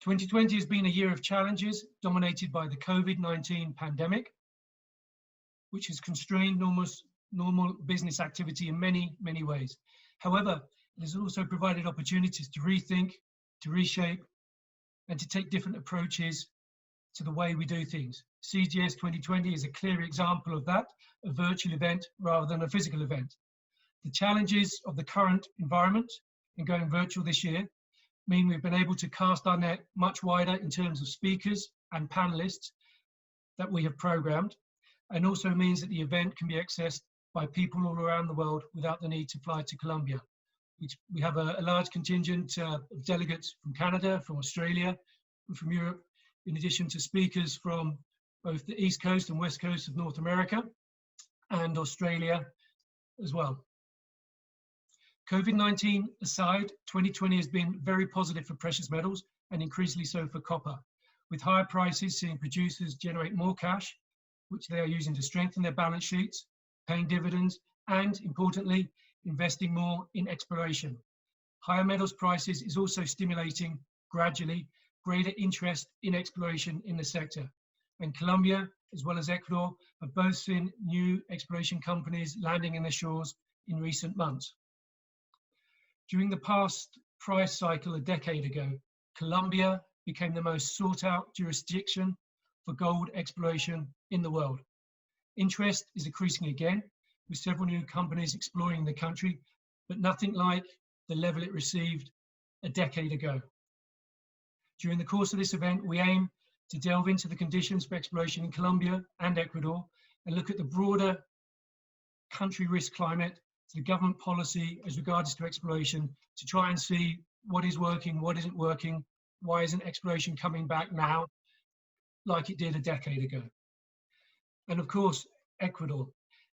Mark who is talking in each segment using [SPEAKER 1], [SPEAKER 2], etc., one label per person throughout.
[SPEAKER 1] 2020 has been a year of challenges dominated by the COVID-19 pandemic, which has constrained normal business activity in many, many ways. However, it has also provided opportunities to rethink, to reshape, and to take different approaches to the way we do things. CGS 2020 is a clear example of that, a virtual event rather than a physical event. The challenges of the current environment and going virtual this year mean we've been able to cast our net much wider in terms of speakers and panelists that we have programmed, and also means that the event can be accessed by people all around the world without the need to fly to Colombia. We have a large contingent of delegates from Canada, from Australia, and from Europe, in addition to speakers from both the East Coast and West Coast of North America and Australia as well. COVID-19 aside, 2020 has been very positive for precious metals and increasingly so for copper, with higher prices seeing producers generate more cash, which they are using to strengthen their balance sheets, paying dividends, and importantly, investing more in exploration. Higher metals prices is also stimulating gradually greater interest in exploration in the sector. And Colombia, as well as Ecuador, have both seen new exploration companies landing in the shores in recent months. During the past price cycle a decade ago, Colombia became the most sought out jurisdiction for gold exploration in the world. Interest is increasing again, with several new companies exploring the country, but nothing like the level it received a decade ago. During the course of this event, we aim to delve into the conditions for exploration in Colombia and Ecuador and look at the broader country risk climate, to the government policy as regards to exploration, to try and see what is working, what isn't working, why isn't exploration coming back now like it did a decade ago. And of course, Ecuador.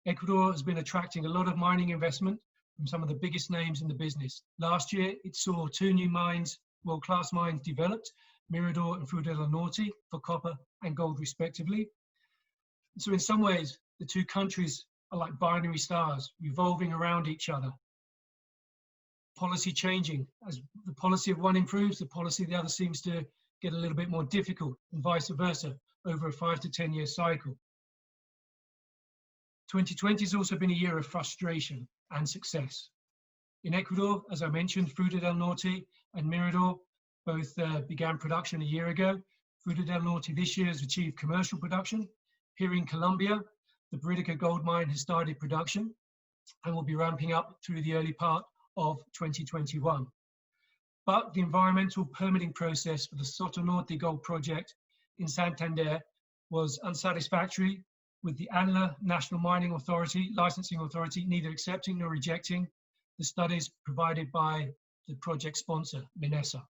[SPEAKER 1] Ecuador has been attracting a lot of mining investment from some of the biggest names in the business. Last year, it saw 2 new mines, world-class mines developed, Mirador and Fruta del Norte, for copper and gold respectively. So in some ways, the two countries are like binary stars, revolving around each other. Policy changing. As the policy of one improves, the policy of the other seems to get a little bit more difficult, and vice versa, over a 5 to 10 year cycle. 2020 has also been a year of frustration and success. In Ecuador, as I mentioned, Fruta del Norte and Mirador both began production a year ago. Fruta del Norte this year has achieved commercial production. Here in Colombia, the Buritica gold mine has started production and will be ramping up through the early part of 2021. But the environmental permitting process for the Soto Norte gold project in Santander was unsatisfactory, with the ANLA National Mining Authority, Licensing Authority, neither accepting nor rejecting the studies provided by the project sponsor, Minesa.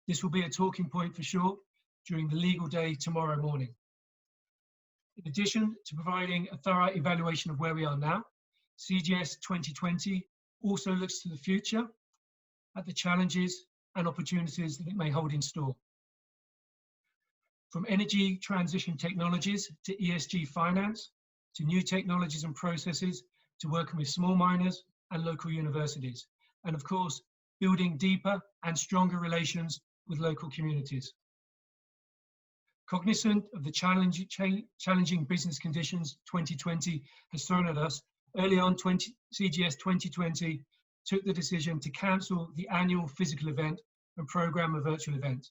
[SPEAKER 1] This will be a talking point for sure during the legal day tomorrow morning. In addition to providing a thorough evaluation of where we are now, CGS 2020 also looks to the future at the challenges and opportunities that it may hold in store. From energy transition technologies to ESG finance, to new technologies and processes, to working with small miners and local universities, and of course, building deeper and stronger relations with local communities. Cognizant of the challenging business conditions 2020 has thrown at us, early on CGS 2020 took the decision to cancel the annual physical event and program a virtual event.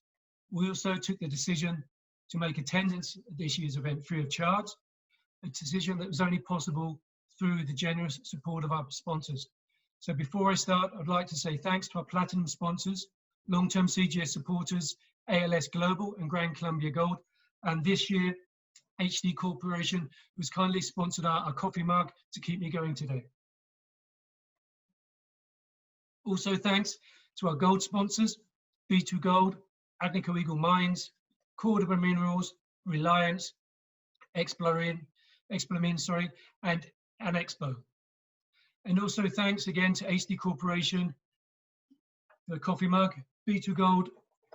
[SPEAKER 1] We also took the decision to make attendance at this year's event free of charge, a decision that was only possible through the generous support of our sponsors. So before I start, I'd like to say thanks to our platinum sponsors, long-term CGS supporters, ALS Global and GRANCOLOMBIAGOLD, and this year, HD Corporation, who's kindly sponsored our coffee mug to keep me going today. Also thanks to our gold sponsors, B2 Gold, Agnico Eagle Mines, Cordoba Minerals, Reliance, Explomin, and Expo. And also thanks again to HD Corporation, the coffee mug, B2 Gold,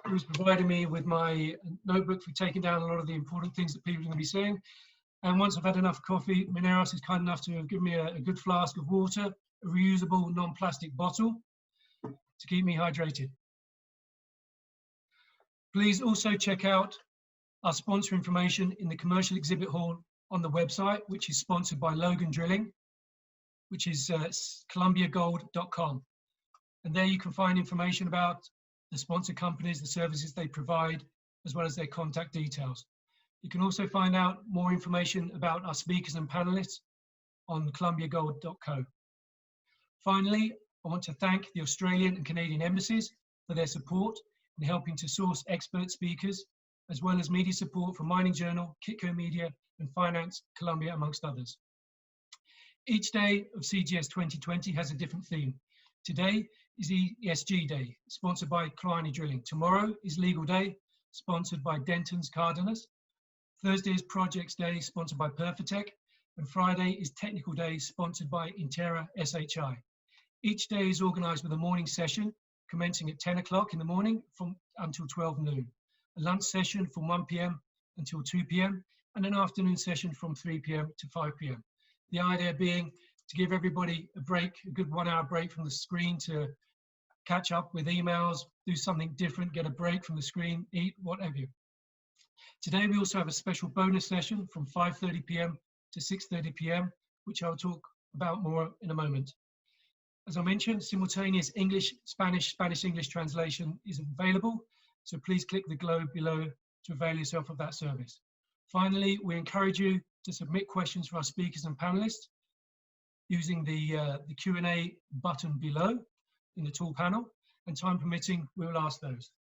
[SPEAKER 1] who's provided me with my notebook for taking down a lot of the important things that people are going to be saying. And once I've had enough coffee, Mineros is kind enough to have given me a good flask of water, a reusable non-plastic bottle to keep me hydrated. Please also check out our sponsor information in the commercial exhibit hall on the website, which is sponsored by Logan Drilling, which is colombiagold.com. And there you can find information about the sponsor companies, the services they provide, as well as their contact details. You can also find out more information about our speakers and panelists on colombiagold.co. Finally, I want to thank the Australian and Canadian embassies for their support in helping to source expert speakers, as well as media support from Mining Journal, Kitco Media, and Finance Colombia, amongst others. Each day of CGS 2020 has a different theme. Today is ESG Day, sponsored by Quintana Drilling. Tomorrow is Legal Day, sponsored by Denton's Cardenas. Thursday is Projects Day, sponsored by Perfitech. And Friday is Technical Day, sponsored by Intera SHI. Each day is organized with a morning session commencing at 10 o'clock in the morning until 12 noon, a lunch session from 1 p.m. until 2 p.m., and an afternoon session from 3 p.m. to 5 p.m. The idea being to give everybody a break, a good 1 hour break from the screen to catch up with emails, do something different, get a break from the screen, eat, whatever. Today we also have a special bonus session from 5:30 p.m. to 6:30 p.m., which I'll talk about more in a moment. As I mentioned, simultaneous English, Spanish, Spanish-English translation is available, so please click the globe below to avail yourself of that service. Finally, we encourage you to submit questions for our speakers and panelists using the Q&A button below in the tool panel, and time permitting, we will ask those.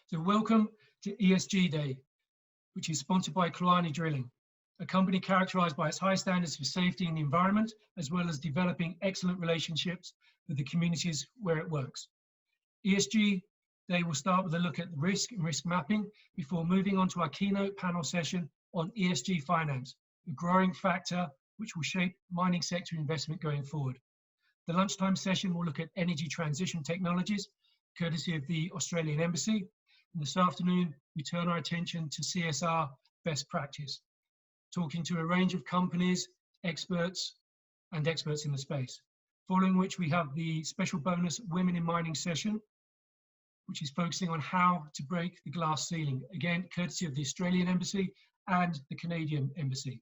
[SPEAKER 1] So welcome to ESG Day, which is sponsored by Quintana Drilling, a company characterized by its high standards for safety and the environment, as well as developing excellent relationships with the communities where it works. ESG Day will start with a look at risk and risk mapping before moving on to our keynote panel session on ESG finance, a growing factor which will shape mining sector investment going forward. The lunchtime session will look at energy transition technologies, courtesy of the Australian Embassy. And this afternoon, we turn our attention to CSR best practice, talking to a range of companies, experts, and experts in the space. Following which we have the special bonus Women in Mining session, which is focusing on how to break the glass ceiling, again, courtesy of the Australian Embassy and the Canadian Embassy.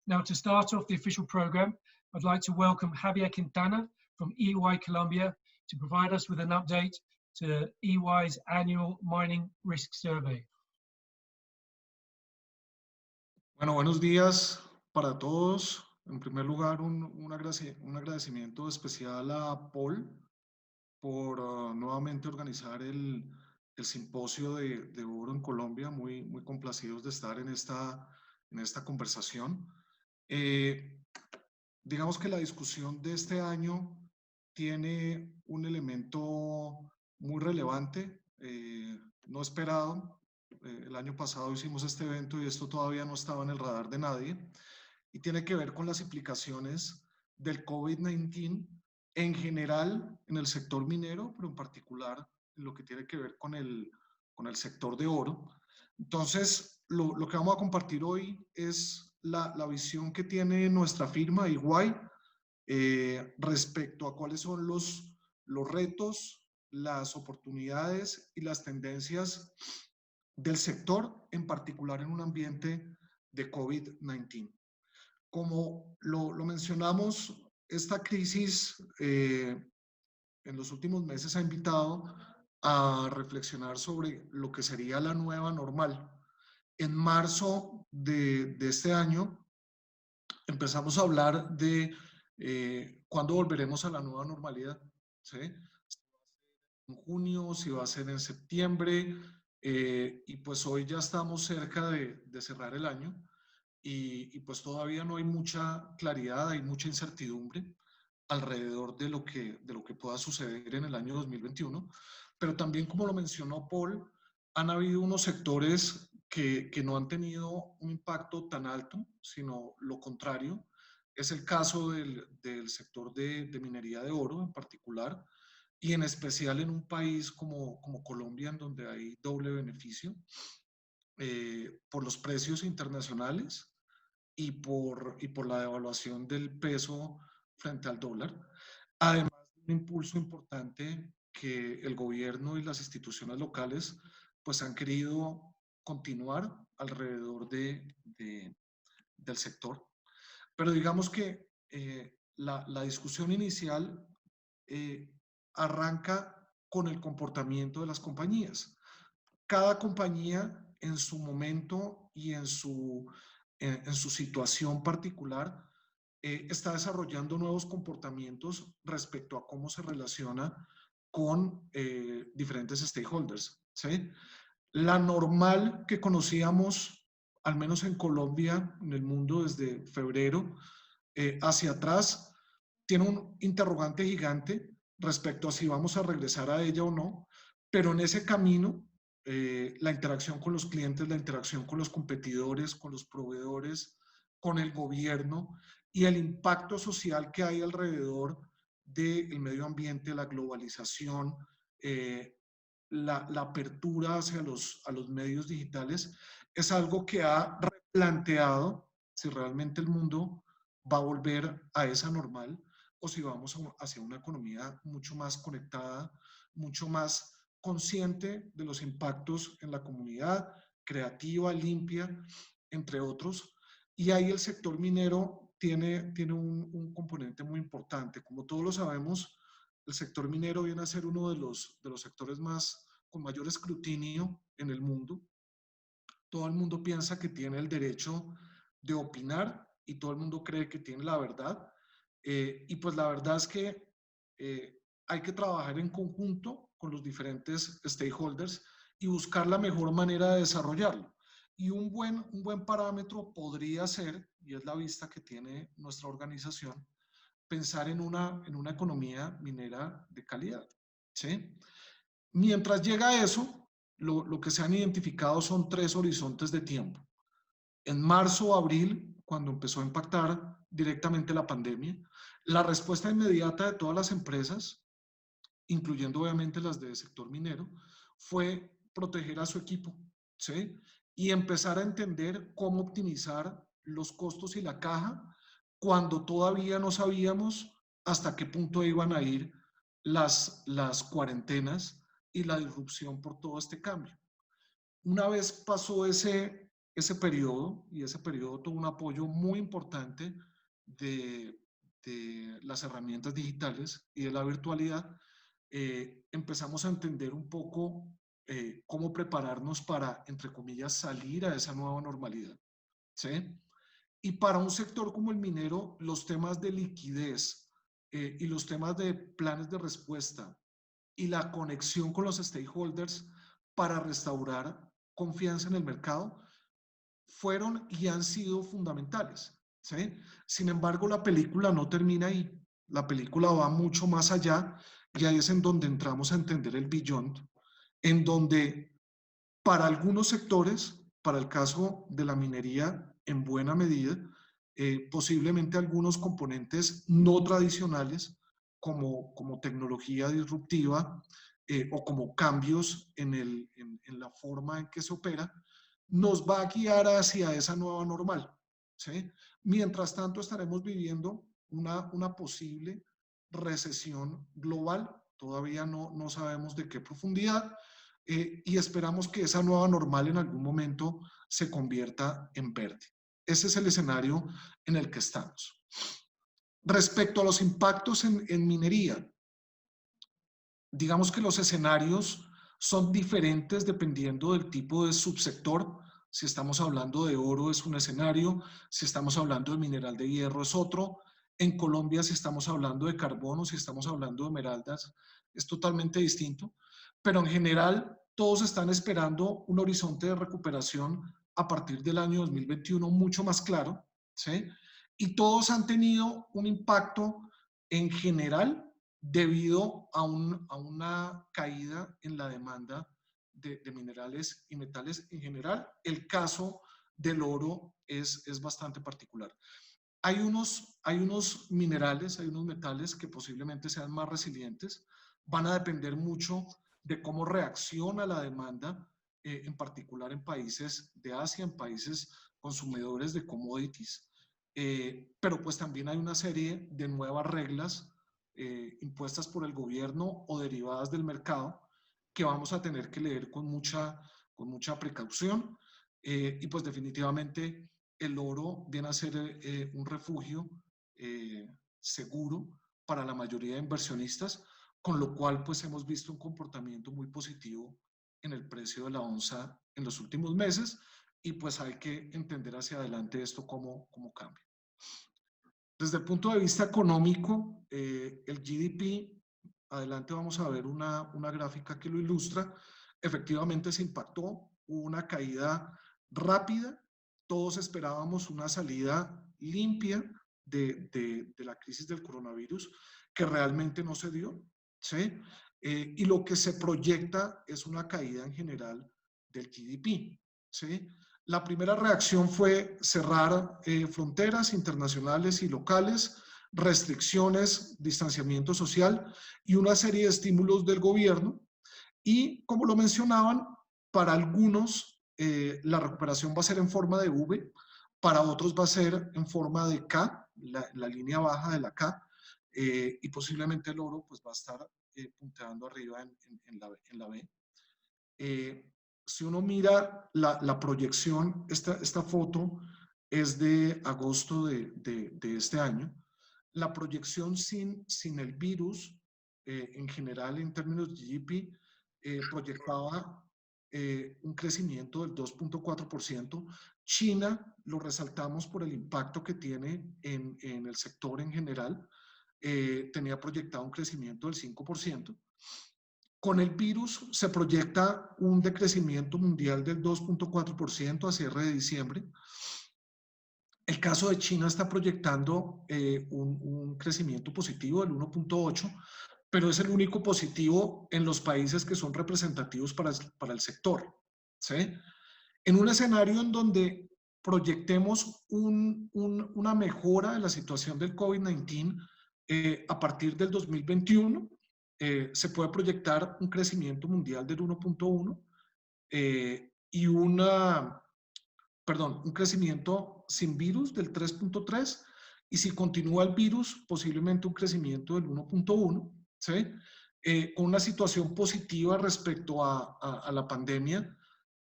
[SPEAKER 1] Now, to start off the official program, I'd like to welcome Javier Quintana from EY Colombia to provide us with an update to EY's annual mining risk survey.
[SPEAKER 2] Bueno, buenos días para todos. En primer lugar, un agradecimiento especial a Paul por nuevamente organizar el simposio de oro en Colombia. Muy complacidos de estar en esta conversación. Digamos que la discusión de este año tiene un elemento muy relevante, no esperado. El año pasado hicimos este evento y esto todavía no estaba en el radar de nadie, y tiene que ver con las implicaciones del COVID-19 en general en el sector minero, pero en particular en lo que tiene que ver con el sector de oro. Entonces, lo que vamos a compartir hoy es la visión que tiene nuestra firma EY respecto a cuáles son los retos, las oportunidades y las tendencias del sector, en particular en un ambiente de COVID-19. Como lo mencionamos, esta crisis en los últimos meses ha invitado a reflexionar sobre lo que sería la nueva normal. En marzo de este año empezamos a hablar de cuándo volveremos a la nueva normalidad, ¿sí? En junio, si va a ser en septiembre, y pues hoy ya estamos cerca de cerrar el año y pues todavía no hay mucha claridad, hay mucha incertidumbre alrededor de lo que pueda suceder en el año 2021, pero también, como lo mencionó Paul, han habido unos sectores que no han tenido un impacto tan alto, sino lo contrario. Es el caso del sector de minería de oro en particular, y en especial en un país como Colombia, en donde hay doble beneficio por los precios internacionales y por la devaluación del peso frente al dólar, además de un impulso importante que el gobierno y las instituciones locales pues han querido continuar alrededor del sector. Pero digamos que la discusión inicial arranca con el comportamiento de las compañías. Cada compañía en su momento y en su situación particular está desarrollando nuevos comportamientos respecto a cómo se relaciona con diferentes stakeholders, ¿sí? La normal que conocíamos, al menos en Colombia, en el mundo desde febrero hacia atrás, tiene un interrogante gigante respecto a si vamos a regresar a ella o no, pero en ese camino, la interacción con los clientes, la interacción con los competidores, con los proveedores, con el gobierno y el impacto social que hay alrededor del medio ambiente, la globalización, la apertura hacia a los medios digitales, es algo que ha replanteado si realmente el mundo va a volver a esa normal o si vamos hacia una economía mucho más conectada, mucho más consciente de los impactos en la comunidad, creativa, limpia, entre otros. Y ahí el sector minero tiene un componente muy importante. Como todos lo sabemos, el sector minero viene a ser uno de los sectores con mayor escrutinio en el mundo. Todo el mundo piensa que tiene el derecho de opinar y todo el mundo cree que tiene la verdad. Y pues la verdad es que hay que trabajar en conjunto con los diferentes stakeholders y buscar la mejor manera de desarrollarlo. Y un buen parámetro podría ser, y es la vista que tiene nuestra organización, pensar en una economía minera de calidad, ¿sí? Mientras llega a eso, lo que se han identificado son 3 horizontes de tiempo. En marzo o abril, cuando empezó a impactar directamente la pandemia, la respuesta inmediata de todas las empresas, incluyendo obviamente las del sector minero, fue proteger a su equipo, ¿sí? Y empezar a entender cómo optimizar los costos y la caja cuando todavía no sabíamos hasta qué punto iban a ir las cuarentenas y la disrupción por todo este cambio. Una vez pasó ese periodo, y ese periodo tuvo un apoyo muy importante de las herramientas digitales y de la virtualidad, empezamos a entender un poco cómo prepararnos para, entre comillas, salir a esa nueva normalidad, ¿sí? Y para un sector como el minero, los temas de liquidez y los temas de planes de respuesta y la conexión con los stakeholders para restaurar confianza en el mercado fueron y han sido fundamentales, ¿sí? Sin embargo, la película no termina ahí. La película va mucho más allá y ahí es en donde entramos a entender el beyond, en donde para algunos sectores, para el caso de la minería en buena medida, posiblemente algunos componentes no tradicionales como tecnología disruptiva o como cambios en la forma en que se opera, nos va a guiar hacia esa nueva normal, ¿sí? Mientras tanto estaremos viviendo una posible recesión global, todavía no sabemos de qué profundidad, y esperamos que esa nueva normal en algún momento se convierta en verde. Ese es el escenario en el que estamos. Respecto a los impactos en minería, digamos que los escenarios son diferentes dependiendo del tipo de subsector. Si estamos hablando de oro es un escenario, si estamos hablando de mineral de hierro es otro. En Colombia, si estamos hablando de carbono, si estamos hablando de esmeraldas, es totalmente distinto. Pero en general, todos están esperando un horizonte de recuperación a partir del año 2021 mucho más claro, ¿sí? Y todos han tenido un impacto en general debido a una caída en la demanda de minerales y metales en general. El caso del oro es bastante particular. Hay unos minerales, hay unos metales que posiblemente sean más resilientes, van a depender mucho de cómo reacciona la demanda, en particular en países de Asia, en países consumidores de commodities, pero pues también hay una serie de nuevas reglas impuestas por el gobierno o derivadas del mercado, que vamos a tener que leer con mucha precaución. Y pues definitivamente el oro viene a ser un refugio seguro para la mayoría de inversionistas, con lo cual pues hemos visto un comportamiento muy positivo en el precio de la onza en los últimos meses, y pues hay que entender hacia adelante esto cómo cambia. Desde el punto de vista económico, el GDP, adelante vamos a ver una gráfica que lo ilustra, efectivamente se impactó, hubo una caída rápida, todos esperábamos una salida limpia de la crisis del coronavirus, que realmente no se dio, ¿sí? Y lo que se proyecta es una caída en general del GDP, ¿sí? La primera reacción fue cerrar fronteras internacionales y locales, restricciones, distanciamiento social y una serie de estímulos del gobierno. Y como lo mencionaban, para algunos la recuperación va a ser en forma de V, para otros va a ser en forma de K, la línea baja de la K, y posiblemente el oro pues va a estar punteando arriba en la B. Si uno mira la proyección, esta foto es de agosto de este año, la proyección sin el virus, en general en términos de GDP, proyectaba un crecimiento del 2.4%. China, lo resaltamos por el impacto que tiene en el sector en general, tenía proyectado un crecimiento del 5%. Con el virus se proyecta un decrecimiento mundial del 2.4% a cierre de diciembre. El caso de China está proyectando un crecimiento positivo del 1.8%, pero es el único positivo en los países que son representativos para el sector, ¿sí? En un escenario en donde proyectemos una mejora de la situación del COVID-19 a partir del 2021, se puede proyectar un crecimiento mundial del 1.1 y un crecimiento sin virus del 3.3, y si continúa el virus, posiblemente un crecimiento del 1.1, ¿sí? Con una situación positiva respecto a la pandemia,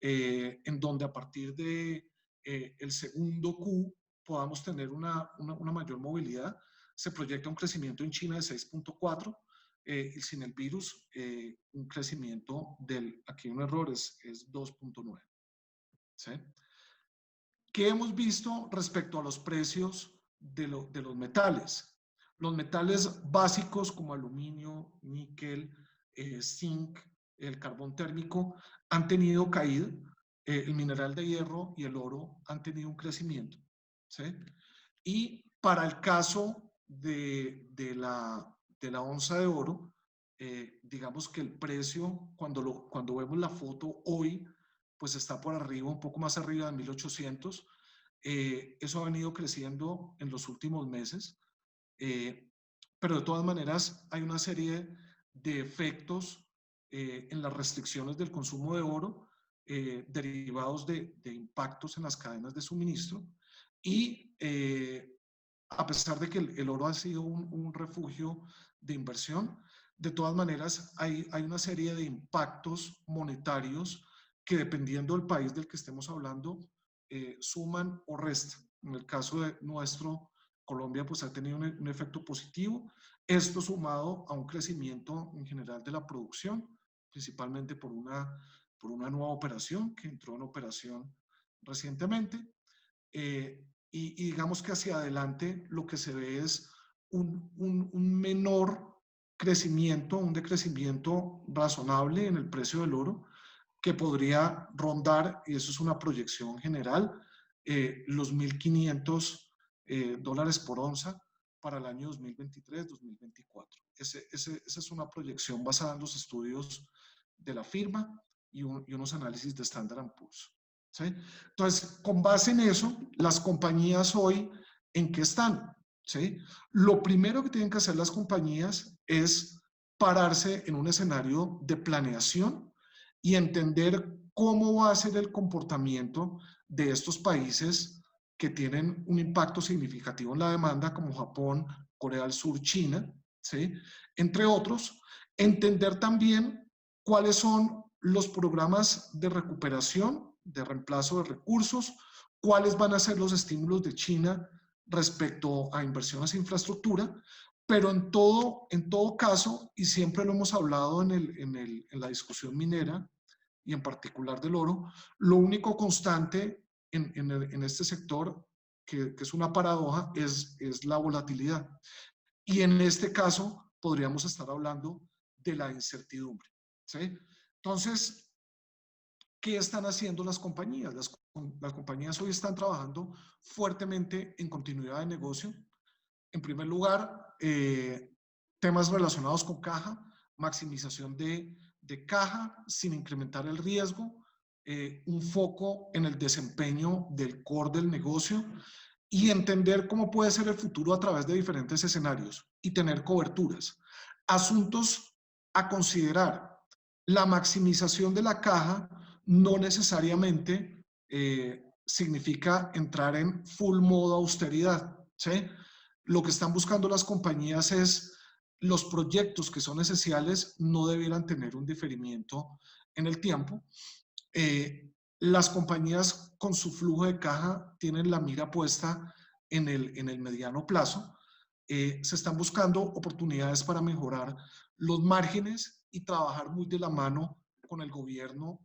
[SPEAKER 2] en donde a partir de el segundo Q podamos tener una mayor movilidad. Se proyecta un crecimiento en China de 6.4, y sin el virus un crecimiento aquí hay un error, es 2.9. ¿Sí? ¿Qué hemos visto respecto a los precios de los metales? Los metales básicos como aluminio, níquel, zinc, el carbón térmico han tenido caída. El mineral de hierro y el oro han tenido un crecimiento, ¿sí? Y para el caso de la onza de oro, digamos que el precio, cuando vemos la foto hoy, pues está por arriba, un poco más arriba de 1800. Eso ha venido creciendo en los últimos meses, pero de todas maneras hay una serie de efectos en las restricciones del consumo de oro, derivados de impactos en las cadenas de suministro, y a pesar de que el oro ha sido un refugio de inversión, de todas maneras hay una serie de impactos monetarios que, dependiendo del país del que estemos hablando, suman o restan. En el caso de nuestro, Colombia, pues ha tenido un efecto positivo. Esto sumado a un crecimiento en general de la producción, principalmente por una nueva operación que entró en operación recientemente. Y digamos que hacia adelante lo que se ve es un menor crecimiento, un decrecimiento razonable en el precio del oro, que podría rondar, y eso es una proyección general, los $1.500 por onza para el año 2023-2024. Esa es una proyección basada en los estudios de la firma y unos análisis de Standard & Poor's. ¿Sí? Entonces, con base en eso, las compañías hoy, ¿en qué están? ¿Sí? Lo primero que tienen que hacer las compañías es pararse en un escenario de planeación y entender cómo va a ser el comportamiento de estos países que tienen un impacto significativo en la demanda, como Japón, Corea del Sur, China, ¿sí? Entre otros, entender también cuáles son los programas de recuperación, de reemplazo de recursos, cuáles van a ser los estímulos de China respecto a inversiones en infraestructura, pero en todo caso, y siempre lo hemos hablado en la discusión minera y en particular del oro, lo único constante en este sector, que es una paradoja, es la volatilidad. Y en este caso podríamos estar hablando de la incertidumbre, ¿sí? Entonces, ¿qué están haciendo las compañías? Las compañías hoy están trabajando fuertemente en continuidad de negocio. En primer lugar, temas relacionados con caja, maximización de caja sin incrementar el riesgo, un foco en el desempeño del core del negocio y entender cómo puede ser el futuro a través de diferentes escenarios y tener coberturas. Asuntos a considerar. La maximización de la caja no necesariamente significa entrar en full modo austeridad, ¿sí? Lo que están buscando las compañías es los proyectos que son esenciales no debieran tener un diferimiento en el tiempo. Las compañías con su flujo de caja tienen la mira puesta en el mediano plazo. Se están buscando oportunidades para mejorar los márgenes y trabajar muy de la mano con el gobierno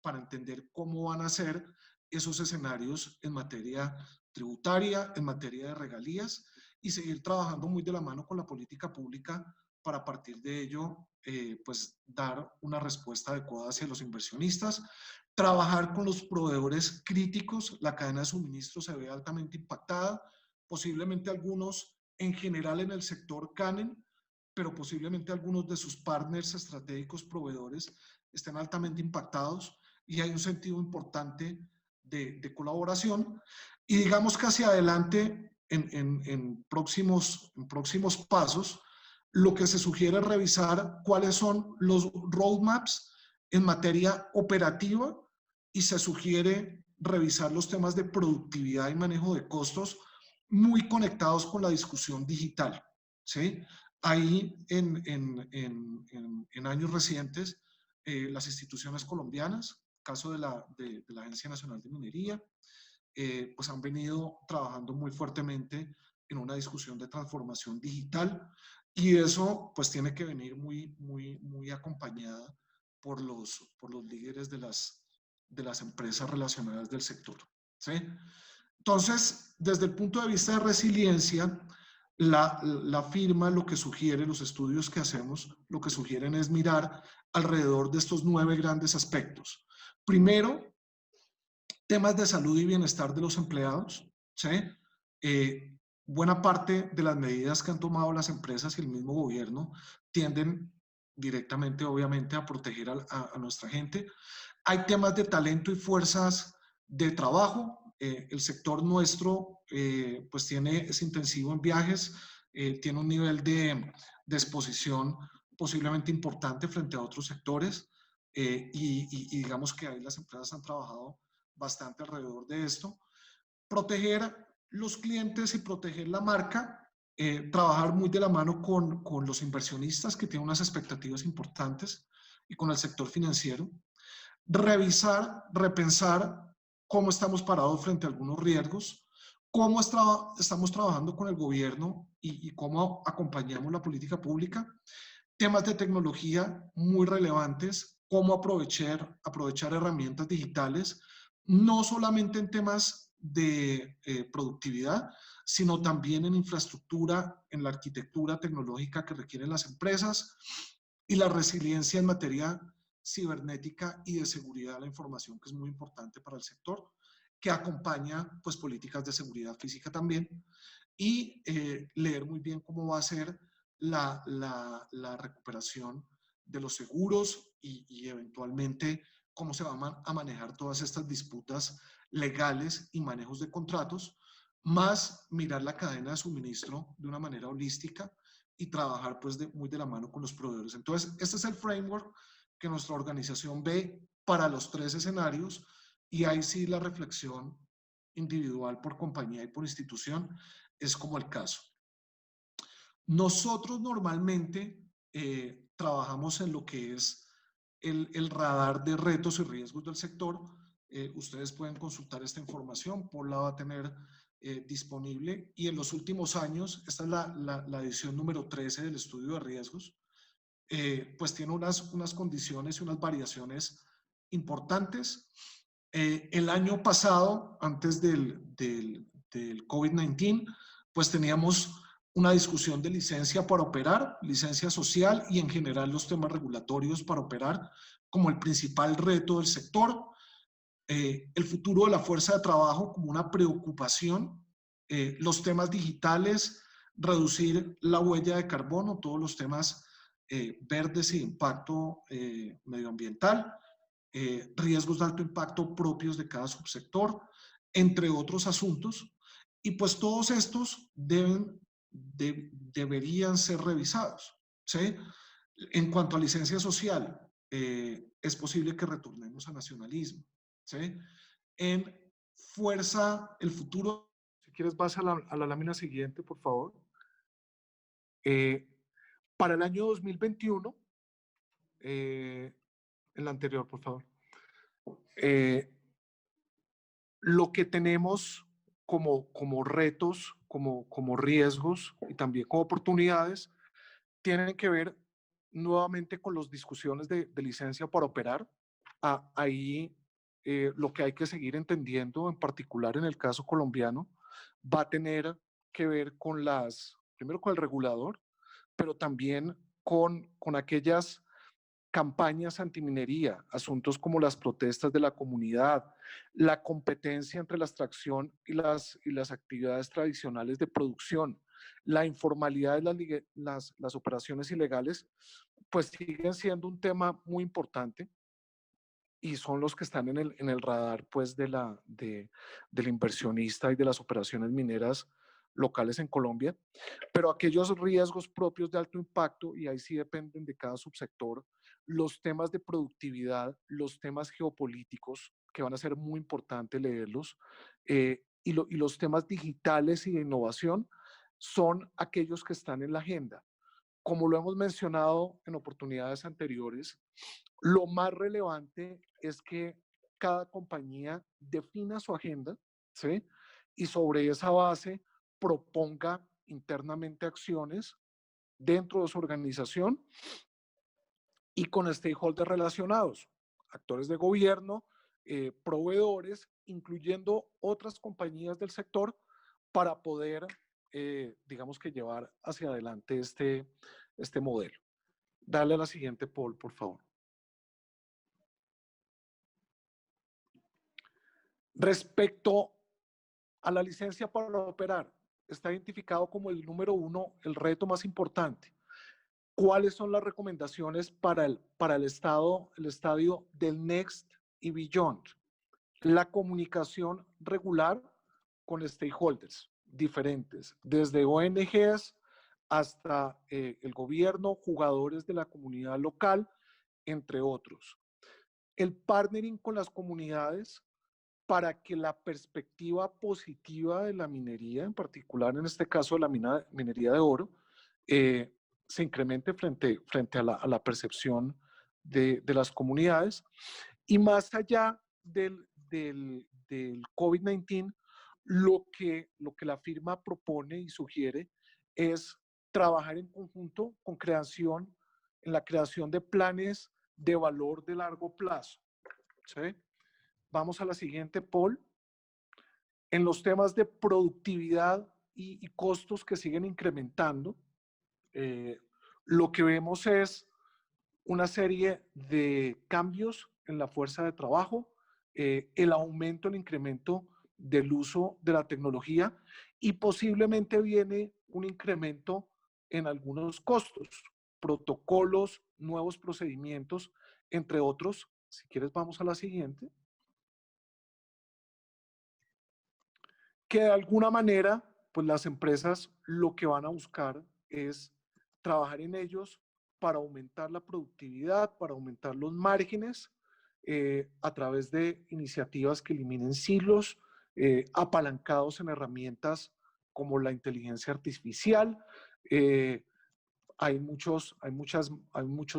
[SPEAKER 2] para entender cómo van a ser esos escenarios en materia tributaria, en materia de regalías y seguir trabajando muy de la mano con la política pública para a partir de ello pues dar una respuesta adecuada hacia los inversionistas. Trabajar con los proveedores críticos, la cadena de suministro se ve altamente impactada, posiblemente algunos en general en el sector canen, pero posiblemente algunos de sus partners estratégicos proveedores estén altamente impactados y hay un sentido importante de colaboración. Y digamos que hacia adelante, en próximos pasos, lo que se sugiere es revisar cuáles son los roadmaps en materia operativa y se sugiere revisar los temas de productividad y manejo de costos muy conectados con la discusión digital, ¿sí? Ahí en años recientes, las instituciones colombianas, caso de la Agencia Nacional de Minería, pues han venido trabajando muy fuertemente en una discusión de transformación digital y eso pues tiene que venir muy acompañada por los líderes de las empresas relacionadas del sector, ¿sí? Entonces, desde el punto de vista de resiliencia, la firma lo que sugiere, los estudios que hacemos, lo que sugieren es mirar alrededor de estos 9 grandes aspectos. Primero, temas de salud y bienestar de los empleados, ¿sí? Buena parte de las medidas que han tomado las empresas y el mismo gobierno tienden directamente, obviamente, a proteger a nuestra gente. Hay temas de talento y fuerzas de trabajo. El sector nuestro pues es intensivo en viajes, tiene un nivel de exposición posiblemente importante frente a otros sectores y digamos que ahí las empresas han trabajado bastante alrededor de esto. Proteger los clientes y proteger la marca, trabajar muy de la mano con los inversionistas que tienen unas expectativas importantes y con el sector financiero. Revisar, repensar cómo estamos parados frente a algunos riesgos, cómo estamos trabajando con el gobierno y cómo acompañamos la política pública. Temas de tecnología muy relevantes, cómo aprovechar herramientas digitales, no solamente en temas de productividad, sino también en infraestructura, en la arquitectura tecnológica que requieren las empresas y la resiliencia en materia cibernética y de seguridad de la información, que es muy importante para el sector, que acompaña pues políticas de seguridad física también, y leer muy bien cómo va a ser la recuperación de los seguros y eventualmente cómo se van a manejar todas estas disputas legales y manejos de contratos, más mirar la cadena de suministro de una manera holística y trabajar pues muy de la mano con los proveedores. Entonces, este es el framework que nuestra organización ve para los 3 escenarios y ahí sí la reflexión individual por compañía y por institución es como el caso. Nosotros normalmente trabajamos en lo que es el radar de retos y riesgos del sector. Ustedes pueden consultar esta información, Paul la va a tener disponible, y en los últimos años, esta es la edición número 13 del estudio de riesgos, pues tiene unas condiciones y unas variaciones importantes. El año pasado, antes del COVID-19, pues teníamos una discusión de licencia para operar, licencia social y en general los temas regulatorios para operar como el principal reto del sector. El futuro de la fuerza de trabajo como una preocupación, los temas digitales, reducir la huella de carbono, todos los temas verdes y impacto medioambiental, riesgos de alto impacto propios de cada subsector, entre otros asuntos. Y pues todos estos deberían ser revisados, ¿sí? En cuanto a licencia social, es posible que retornemos a nacionalismo, ¿sí? En fuerza, el futuro. Si quieres, vas a la lámina siguiente, por favor. Para el año 2021, en la anterior, por favor. Lo que tenemos como retos, como riesgos y también como oportunidades, tienen que ver nuevamente con las discusiones de licencia para operar. Ahí lo que hay que seguir entendiendo, en particular en el caso colombiano, va a tener que ver con primero con el regulador, pero también con aquellas campañas antiminería, asuntos como las protestas de la comunidad, la competencia entre la extracción y las actividades tradicionales de producción, la informalidad de las operaciones ilegales, pues siguen siendo un tema muy importante y son los que están en el radar pues del inversionista y de las operaciones mineras locales en Colombia, pero aquellos riesgos propios de alto impacto, y ahí sí dependen de cada subsector, los temas de productividad, los temas geopolíticos, que van a ser muy importantes leerlos, y los temas digitales y de innovación son aquellos que están en la agenda. Como lo hemos mencionado en oportunidades anteriores, lo más relevante es que cada compañía defina su agenda, ¿sí? Y sobre esa base proponga internamente acciones dentro de su organización y con stakeholders relacionados, actores de gobierno, proveedores, incluyendo otras compañías del sector para poder, digamos que llevar hacia adelante este modelo. Dale a la siguiente, Paul, por favor. Respecto a la licencia para operar, está identificado como el número 1, el reto más importante. ¿Cuáles son las recomendaciones para el estadio del Next y Beyond? La comunicación regular con stakeholders diferentes, desde ONGs hasta el gobierno, jugadores de la comunidad local, entre otros. El partnering con las comunidades para que la perspectiva positiva de la minería, en particular en este caso de la minería de oro, se incremente frente a la percepción de las comunidades. Y más allá del COVID-19, lo que la firma propone y sugiere es trabajar en conjunto en la creación de planes de valor de largo plazo, ¿sí? Vamos a la siguiente, Paul. En los temas de productividad y costos que siguen incrementando, lo que vemos es una serie de cambios en la fuerza de trabajo, el aumento, el incremento del uso de la tecnología y posiblemente viene un incremento en algunos costos, protocolos, nuevos procedimientos, entre otros. Si quieres, vamos a la siguiente. Que de alguna manera, pues las empresas lo que van a buscar es trabajar en ellos para aumentar la productividad, para aumentar los márgenes a través de iniciativas que eliminen silos, apalancados en herramientas como la inteligencia artificial, Hay muchos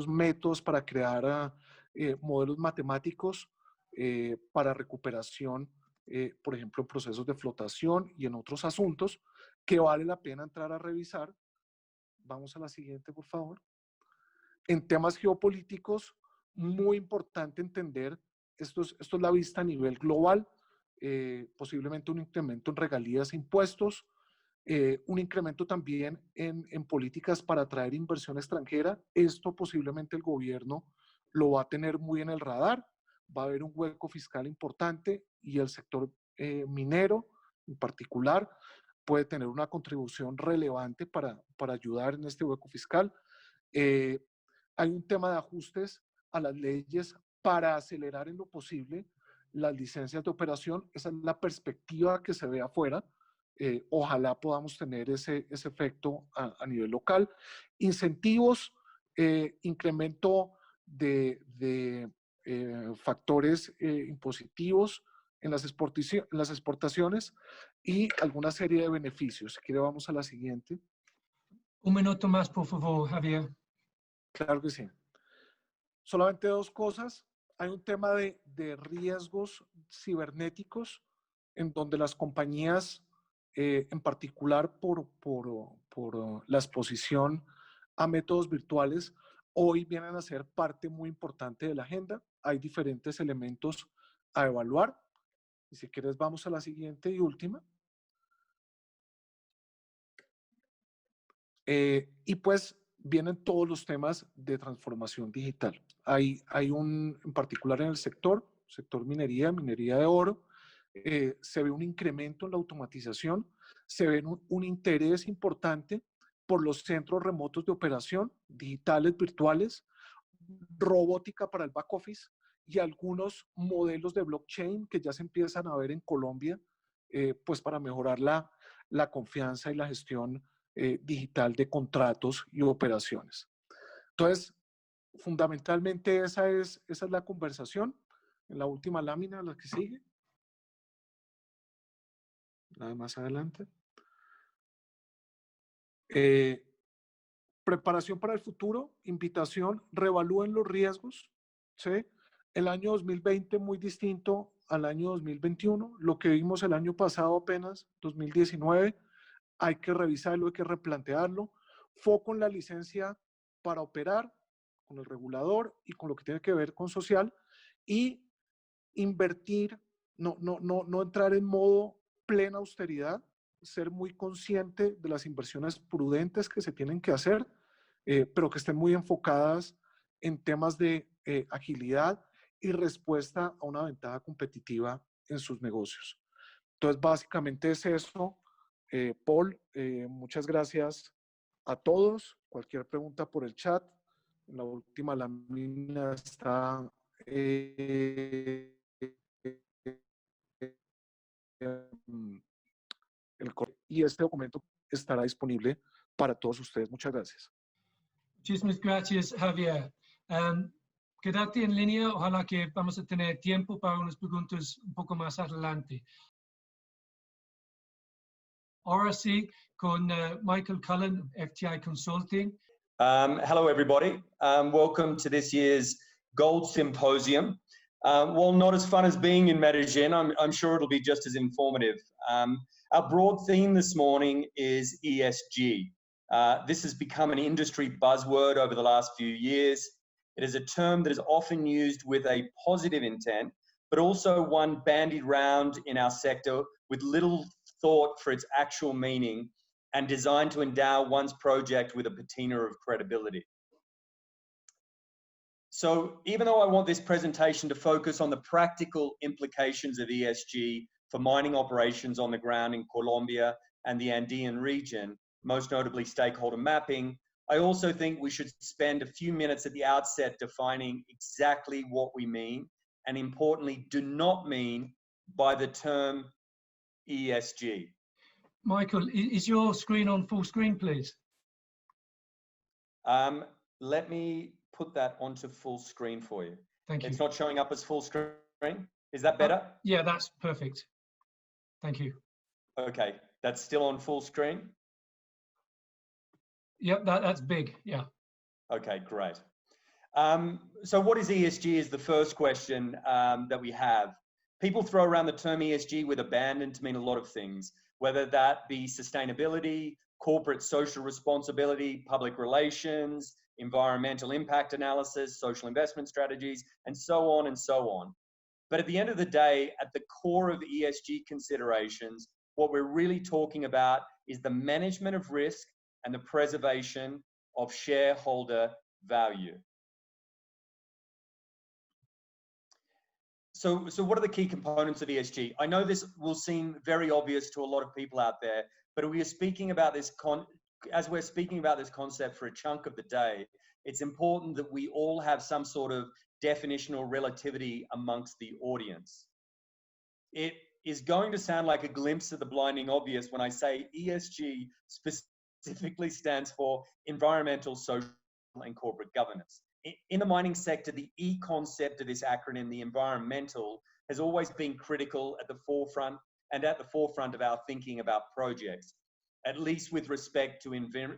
[SPEAKER 2] métodos para crear modelos matemáticos para recuperación, por ejemplo, en procesos de flotación y en otros asuntos que vale la pena entrar a revisar. Vamos a la siguiente, por favor. En temas geopolíticos, muy importante entender, esto es la vista a nivel global, posiblemente un incremento en regalías e impuestos, un incremento también en políticas para atraer inversión extranjera. Esto posiblemente el gobierno lo va a tener muy en el radar. Va a haber un hueco fiscal importante y el sector minero en particular puede tener una contribución relevante para ayudar en este hueco fiscal. Hay un tema de ajustes a las leyes para acelerar en lo posible las licencias de operación. Esa es la perspectiva que se ve afuera. Ojalá podamos tener ese efecto a nivel local. Incentivos, incremento de factores impositivos en las exportaciones y alguna serie de beneficios. Si quiere, vamos a la siguiente.
[SPEAKER 1] Un minuto más, por favor, Javier.
[SPEAKER 2] Claro que sí. Solamente dos cosas. Hay un tema de riesgos cibernéticos en donde las compañías, en particular por la exposición a métodos virtuales, hoy vienen a ser parte muy importante de la agenda. Hay diferentes elementos a evaluar. Y si quieres, vamos a la siguiente y última. Y pues vienen todos los temas de transformación digital. Hay en particular en el sector minería de oro, se ve un incremento en la automatización, se ve un interés importante por los centros remotos de operación, digitales, virtuales, robótica para el back office y algunos modelos de blockchain que ya se empiezan a ver en Colombia, pues para mejorar la confianza y la gestión digital de contratos y operaciones. Entonces, fundamentalmente esa es la conversación. En la última lámina, la que sigue. Nada más adelante. Preparación para el futuro, invitación, reevalúen los riesgos. ¿Sí? El año 2020 muy distinto al año 2021. Lo que vimos el año pasado apenas, 2019, hay que revisarlo, hay que replantearlo. Foco en la licencia para operar con el regulador y con lo que tiene que ver con social y invertir, no entrar en modo plena austeridad, ser muy consciente de las inversiones prudentes que se tienen que hacer, pero que estén muy enfocadas en temas de agilidad y respuesta a una ventaja competitiva en sus negocios. Entonces, básicamente es eso. Paul, muchas gracias a todos. Cualquier pregunta por el chat. En la última lámina está y este documento estará disponible para todos ustedes. Muchas gracias.
[SPEAKER 1] Muchísimas gracias, Javier. Quédate en línea, ojalá que vamos a tener tiempo para unas preguntas un poco más adelante. Ahora sí, con Michael Cullen, FTI Consulting.
[SPEAKER 3] Hello, everybody. Welcome to this year's Gold Symposium. While not as fun as being in Medellin, I'm sure it'll be just as informative. Our broad theme this morning is ESG. This has become an industry buzzword over the last few years. It is a term that is often used with a positive intent, but also one bandied round in our sector with little thought for its actual meaning and designed to endow one's project with a patina of credibility. So even though I want this presentation to focus on the practical implications of ESG for mining operations on the ground in Colombia and the Andean region, most notably stakeholder mapping, I also think we should spend a few minutes at the outset defining exactly what we mean, and importantly, do not mean by the term ESG.
[SPEAKER 1] Michael, is your screen on full screen, please?
[SPEAKER 3] Let me put that onto full screen for you.
[SPEAKER 1] Thank you.
[SPEAKER 3] It's not showing up as full screen. Is that better?
[SPEAKER 1] Yeah, that's perfect. Thank you.
[SPEAKER 3] Okay, that's still on full screen.
[SPEAKER 1] Yep, that's big, yeah.
[SPEAKER 3] Okay, great. So what is ESG is the first question that we have. People throw around the term ESG with abandon to mean a lot of things, whether that be sustainability, corporate social responsibility, public relations, environmental impact analysis, social investment strategies, and so on and so on. But at the end of the day, at the core of ESG considerations, what we're really talking about is the management of risk and the preservation of shareholder value. So what are the key components of ESG? I know this will seem very obvious to a lot of people out there, but we are speaking about this as we're speaking about this concept for a chunk of the day, it's important that we all have some sort of definition or relativity amongst the audience. It is going to sound like a glimpse of the blinding obvious when I say ESG specifically stands for environmental, social, and corporate governance. In the mining sector, the E concept of this acronym, the environmental, has always been critical at the forefront of our thinking about projects, at least with respect to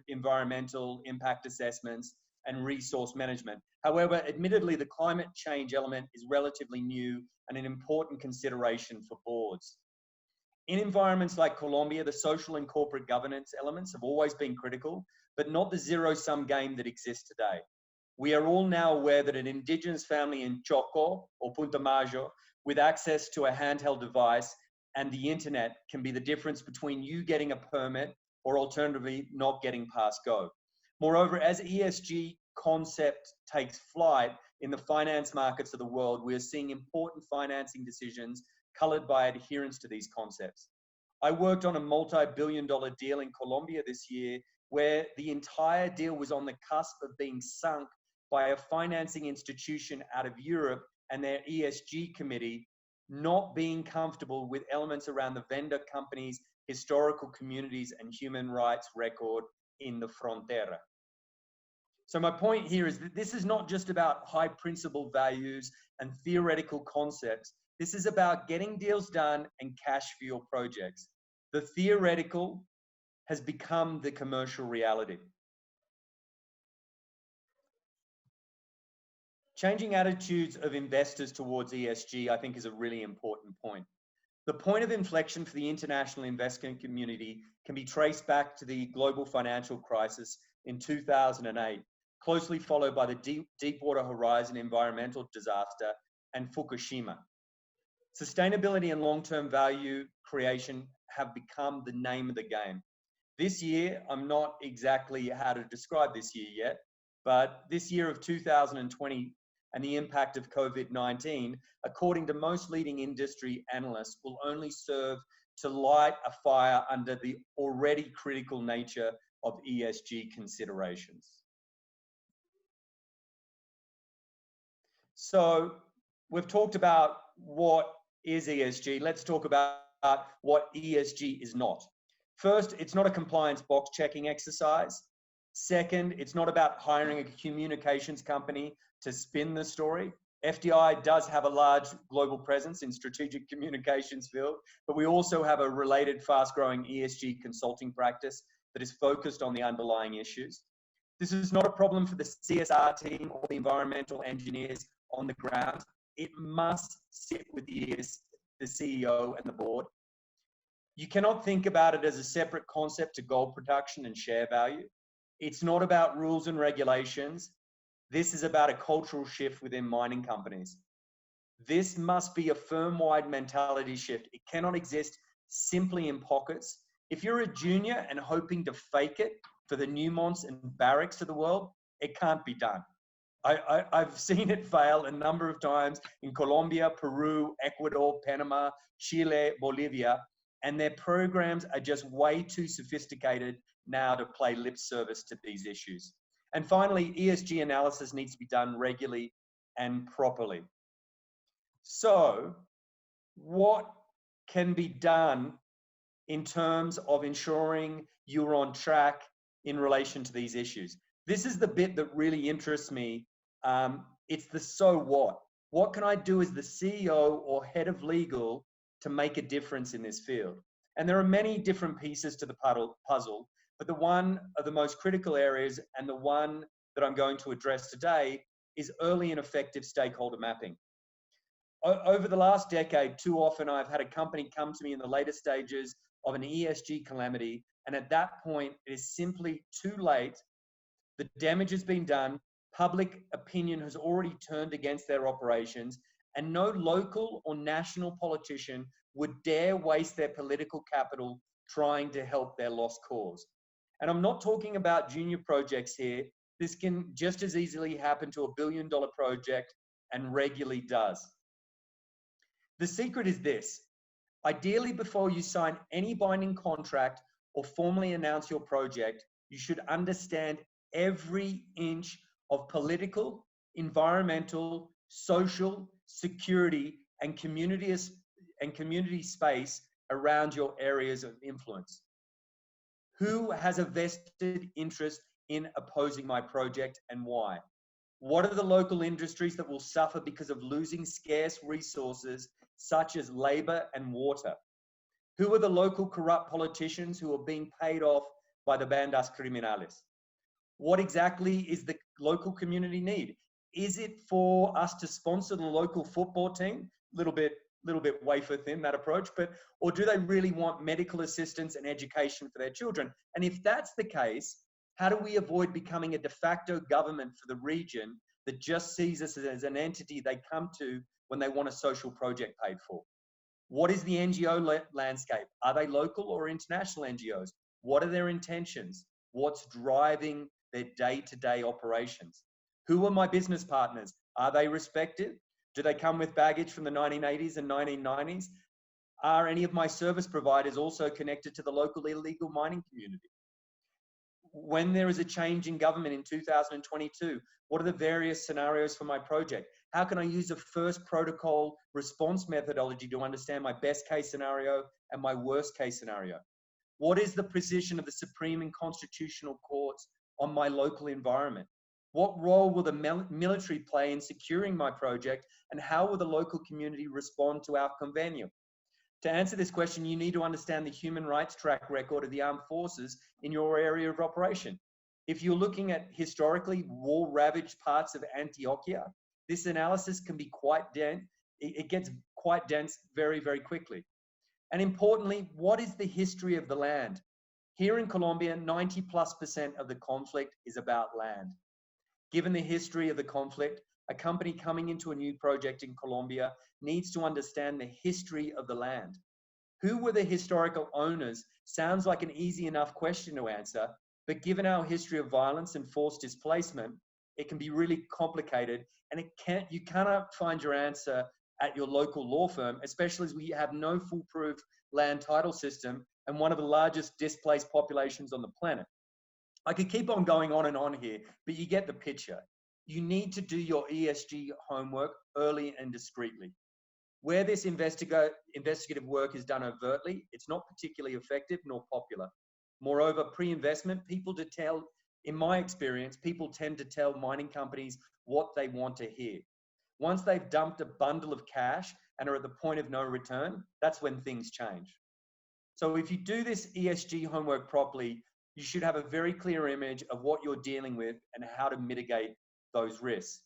[SPEAKER 3] environmental impact assessments and resource management. However, admittedly, the climate change element is relatively new and an important consideration for boards. In environments like Colombia, the social and corporate governance elements have always been critical, but not the zero-sum game that exists today. We are all now aware that an indigenous family in Choco or Punta Majo with access to a handheld device and the internet can be the difference between you getting a permit or alternatively not getting past go. Moreover, as ESG concept takes flight in the finance markets of the world, we are seeing important financing decisions colored by adherence to these concepts. I worked on a multi-billion-dollar deal in Colombia this year where the entire deal was on the cusp of being sunk by a financing institution out of Europe and their ESG committee not being comfortable with elements around the vendor company's historical communities and human rights record in the frontera. So my point here is that this is not just about high principle values and theoretical concepts. This is about getting deals done and cash for your projects. The theoretical has become the commercial reality. Changing attitudes of investors towards ESG, I think, is a really important point. The point of inflection for the international investment community can be traced back to the global financial crisis in 2008, closely followed by the Deepwater Horizon environmental disaster and Fukushima. Sustainability and long-term value creation have become the name of the game. This year, I'm not exactly how to describe this year yet, but this year of 2020 and the impact of COVID-19, according to most leading industry analysts, will only serve to light a fire under the already critical nature of ESG considerations. So we've talked about what is ESG. Let's talk about what ESG is not. First, it's not a compliance box checking exercise. Second, it's not about hiring a communications company to spin the story. FDI does have a large global presence in strategic communications field, but we also have a related fast-growing ESG consulting practice that is focused on the underlying issues. This is not a problem for the CSR team or the environmental engineers on the ground. It must sit with the CEO and the board. You cannot think about it as a separate concept to gold production and share value. It's not about rules and regulations. This is about a cultural shift within mining companies. This must be a firm-wide mentality shift. It cannot exist simply in pockets. If you're a junior and hoping to fake it for the Newmonts and Barricks of the world, it can't be done. I've seen it fail a number of times in Colombia, Peru, Ecuador, Panama, Chile, Bolivia, and their programs are just way too sophisticated now to play lip service to these issues. And finally, ESG analysis needs to be done regularly and properly. So, what can be done in terms of ensuring you're on track in relation to these issues? This is the bit that really interests me. It's the so what. What can I do as the CEO or head of legal to make a difference in this field? And there are many different pieces to the puzzle, but the one of the most critical areas, and the one that I'm going to address today, is early and effective stakeholder mapping. Over the last decade, too often I've had a company come to me in the later stages of an ESG calamity, and at that point, it is simply too late. The damage has been done, public opinion has already turned against their operations, and no local or national politician would dare waste their political capital trying to help their lost cause. And I'm not talking about junior projects here. This can just as easily happen to $1 billion project, and regularly does. The secret is this: ideally, before you sign any binding contract or formally announce your project, you should understand every inch of political, environmental, social, security, and community space around your areas of influence. Who has a vested interest in opposing my project, and why? What are the local industries that will suffer because of losing scarce resources such as labor and water? Who are the local corrupt politicians who are being paid off by the bandas criminales? What exactly is the local community need? Is it for us to sponsor the local football team? Little bit wafer thin, that approach, or do they really want medical assistance and education for their children? And if that's the case, how do we avoid becoming a de facto government for the region that just sees us as an entity they come to when they want a social project paid for? What is the NGO landscape? Are they local or international NGOs? What are their intentions? What's driving their day-to-day operations? Who are my business partners? Are they respected? Do they come with baggage from the 1980s and 1990s? Are any of my service providers also connected to the local illegal mining community? When there is a change in government in 2022, what are the various scenarios for my project? How can I use a first protocol response methodology to understand my best case scenario and my worst case scenario? What is the position of the Supreme and Constitutional Courts on my local environment? What role will the military play in securing my project, and how will the local community respond to our convenio? To answer this question, you need to understand the human rights track record of the armed forces in your area of operation. If you're looking at historically war-ravaged parts of Antioquia, this analysis can be quite dense. It gets quite dense very, very quickly. And importantly, what is the history of the land? Here in Colombia, 90+% of the conflict is about land. Given the history of the conflict, a company coming into a new project in Colombia needs to understand the history of the land. Who were the historical owners? Sounds like an easy enough question to answer, but given our history of violence and forced displacement, it can be really complicated, and you cannot find your answer at your local law firm, especially as we have no foolproof land title system and one of the largest displaced populations on the planet. I could keep on going on and on here, but you get the picture. You need to do your ESG homework early and discreetly. Where this investigative work is done overtly, it's not particularly effective nor popular. Moreover, pre-investment, in my experience, people tend to tell mining companies what they want to hear. Once they've dumped a bundle of cash and are at the point of no return, that's when things change. So if you do this ESG homework properly, you should have a very clear image of what you're dealing with and how to mitigate those risks.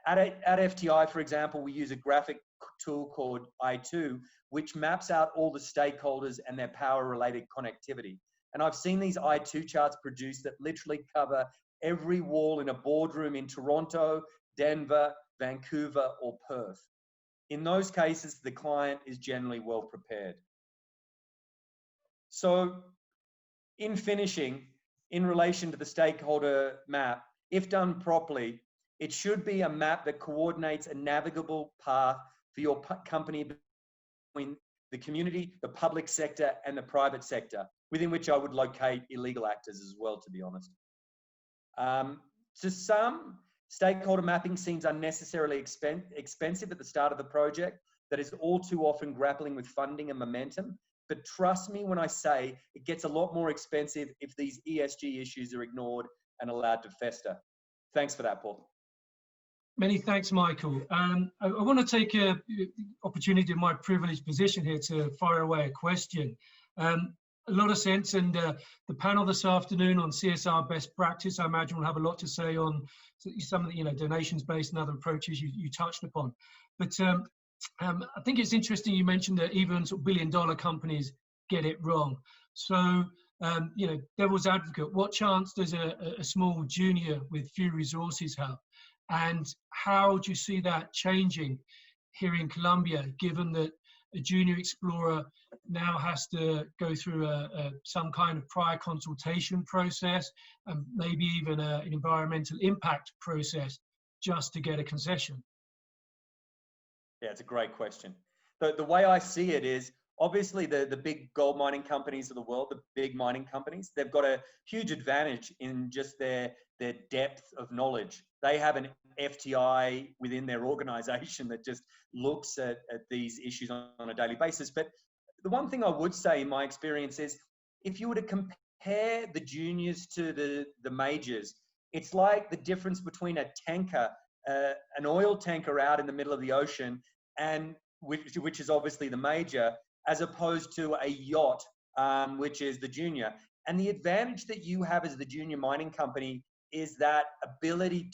[SPEAKER 3] At FTI, for example, we use a graphic tool called I2, which maps out all the stakeholders and their power-related connectivity. And I've seen these I2 charts produced that literally cover every wall in a boardroom in Toronto, Denver, Vancouver, or Perth. In those cases, the client is generally well prepared. So, in finishing, in relation to the stakeholder map, if done properly, it should be a map that coordinates a navigable path for your company between the community, the public sector, and the private sector, within which I would locate illegal actors as well, to be honest. To some, stakeholder mapping seems unnecessarily expensive at the start of the project, that is all too often grappling with funding and momentum. But trust me when I say it gets a lot more expensive if these ESG issues are ignored and allowed to fester. Thanks for that, Paul.
[SPEAKER 1] Many thanks, Michael. I want to take an opportunity of my privileged position here to fire away a question. a lot of sense, and the panel this afternoon on CSR best practice, I imagine, will have a lot to say on some of the donations-based and other approaches you touched upon. But I think it's interesting you mentioned that even sort of billion-dollar companies get it wrong. So, devil's advocate, what chance does a small junior with few resources have? And how do you see that changing here in Colombia, given that a junior explorer now has to go through some kind of prior consultation process and maybe even an environmental impact process just to get a concession?
[SPEAKER 3] Yeah, it's a great question. The way I see it is, obviously the big gold mining companies of the world, the big mining companies, they've got a huge advantage in just their depth of knowledge. They have an FTI within their organization that just looks at these issues on a daily basis. But the one thing I would say in my experience is, if you were to compare the juniors to the majors, it's like the difference between a tanker, an oil tanker out in the middle of the ocean, and which is obviously the major, as opposed to a yacht, which is the junior. And the advantage that you have as the junior mining company is that ability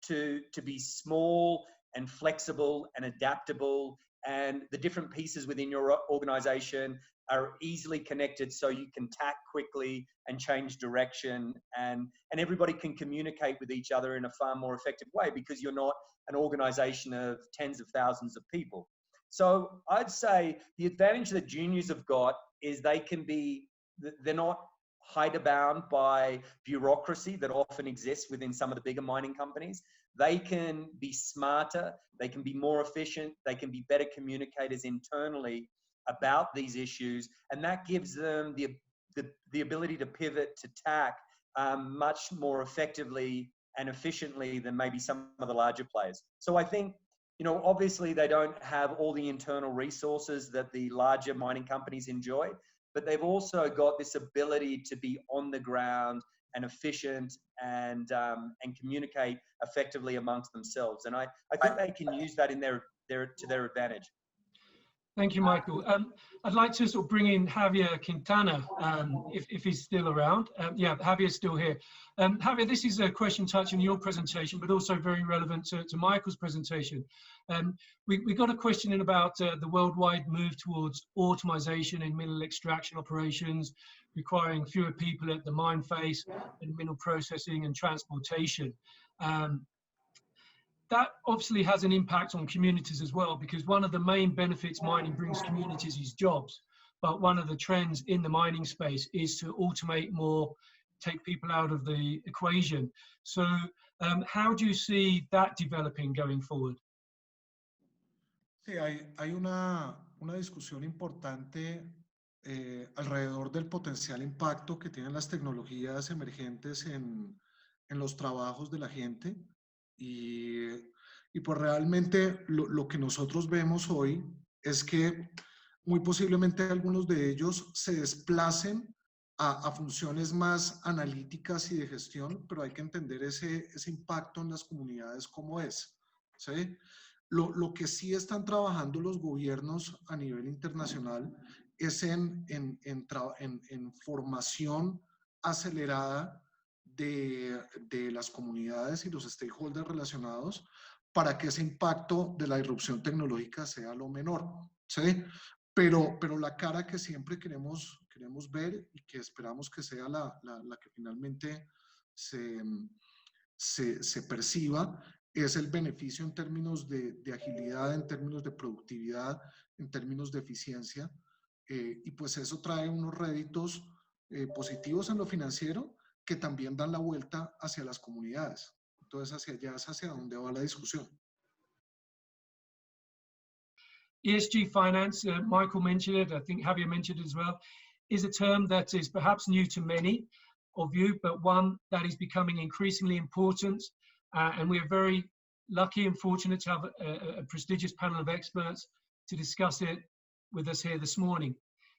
[SPEAKER 3] to be small and flexible and adaptable, and the different pieces within your organization are easily connected, so you can tack quickly and change direction, and everybody can communicate with each other in a far more effective way, because you're not an organization of tens of thousands of people. So I'd say the advantage that juniors have got is they're not hidebound by bureaucracy that often exists within some of the bigger mining companies. They can be smarter, they can be more efficient, they can be better communicators internally about these issues, and that gives them the ability to pivot, to tack much more effectively and efficiently than maybe some of the larger players. So I think, obviously they don't have all the internal resources that the larger mining companies enjoy, but they've also got this ability to be on the ground and efficient and communicate effectively amongst themselves. And I think they can use that to their advantage.
[SPEAKER 1] Thank you, Michael. I'd like to sort of bring in Javier Quintana, if he's still around. Yeah, Javier's still here. Javier, this is a question touching your presentation, but also very relevant to Michael's presentation. We got a question in about the worldwide move towards automation in mineral extraction operations, requiring fewer people at the mine face and mineral processing and transportation. That obviously has an impact on communities as well, because one of the main benefits mining brings communities is jobs. But one of the trends in the mining space is to automate more, take people out of the equation. So how do you see that developing going forward?
[SPEAKER 2] Sí, hay una discusión importante alrededor del potencial impacto que tienen las tecnologías emergentes en los trabajos de la gente. Y pues realmente lo que nosotros vemos hoy es que muy posiblemente algunos de ellos se desplacen a funciones más analíticas y de gestión, pero hay que entender ese impacto en las comunidades como es, ¿sí? Lo que sí están trabajando los gobiernos a nivel internacional es en formación acelerada de las comunidades y los stakeholders relacionados para que ese impacto de la irrupción tecnológica sea lo menor, ¿sí? Pero la cara que siempre queremos ver y que esperamos que sea la que finalmente se perciba es el beneficio en términos de agilidad, en términos de productividad, en términos de eficiencia, y pues eso trae unos réditos positivos en lo financiero que también dan la vuelta hacia las comunidades. Entonces, hacia allá es hacia donde va la discusión.
[SPEAKER 1] ESG finance, Michael mentioned it, I think Javier mentioned it as well, is a term that is perhaps new to many of you, but one that is becoming increasingly important. And we are very lucky and fortunate to have a prestigious panel of experts to discuss it with us here this morning,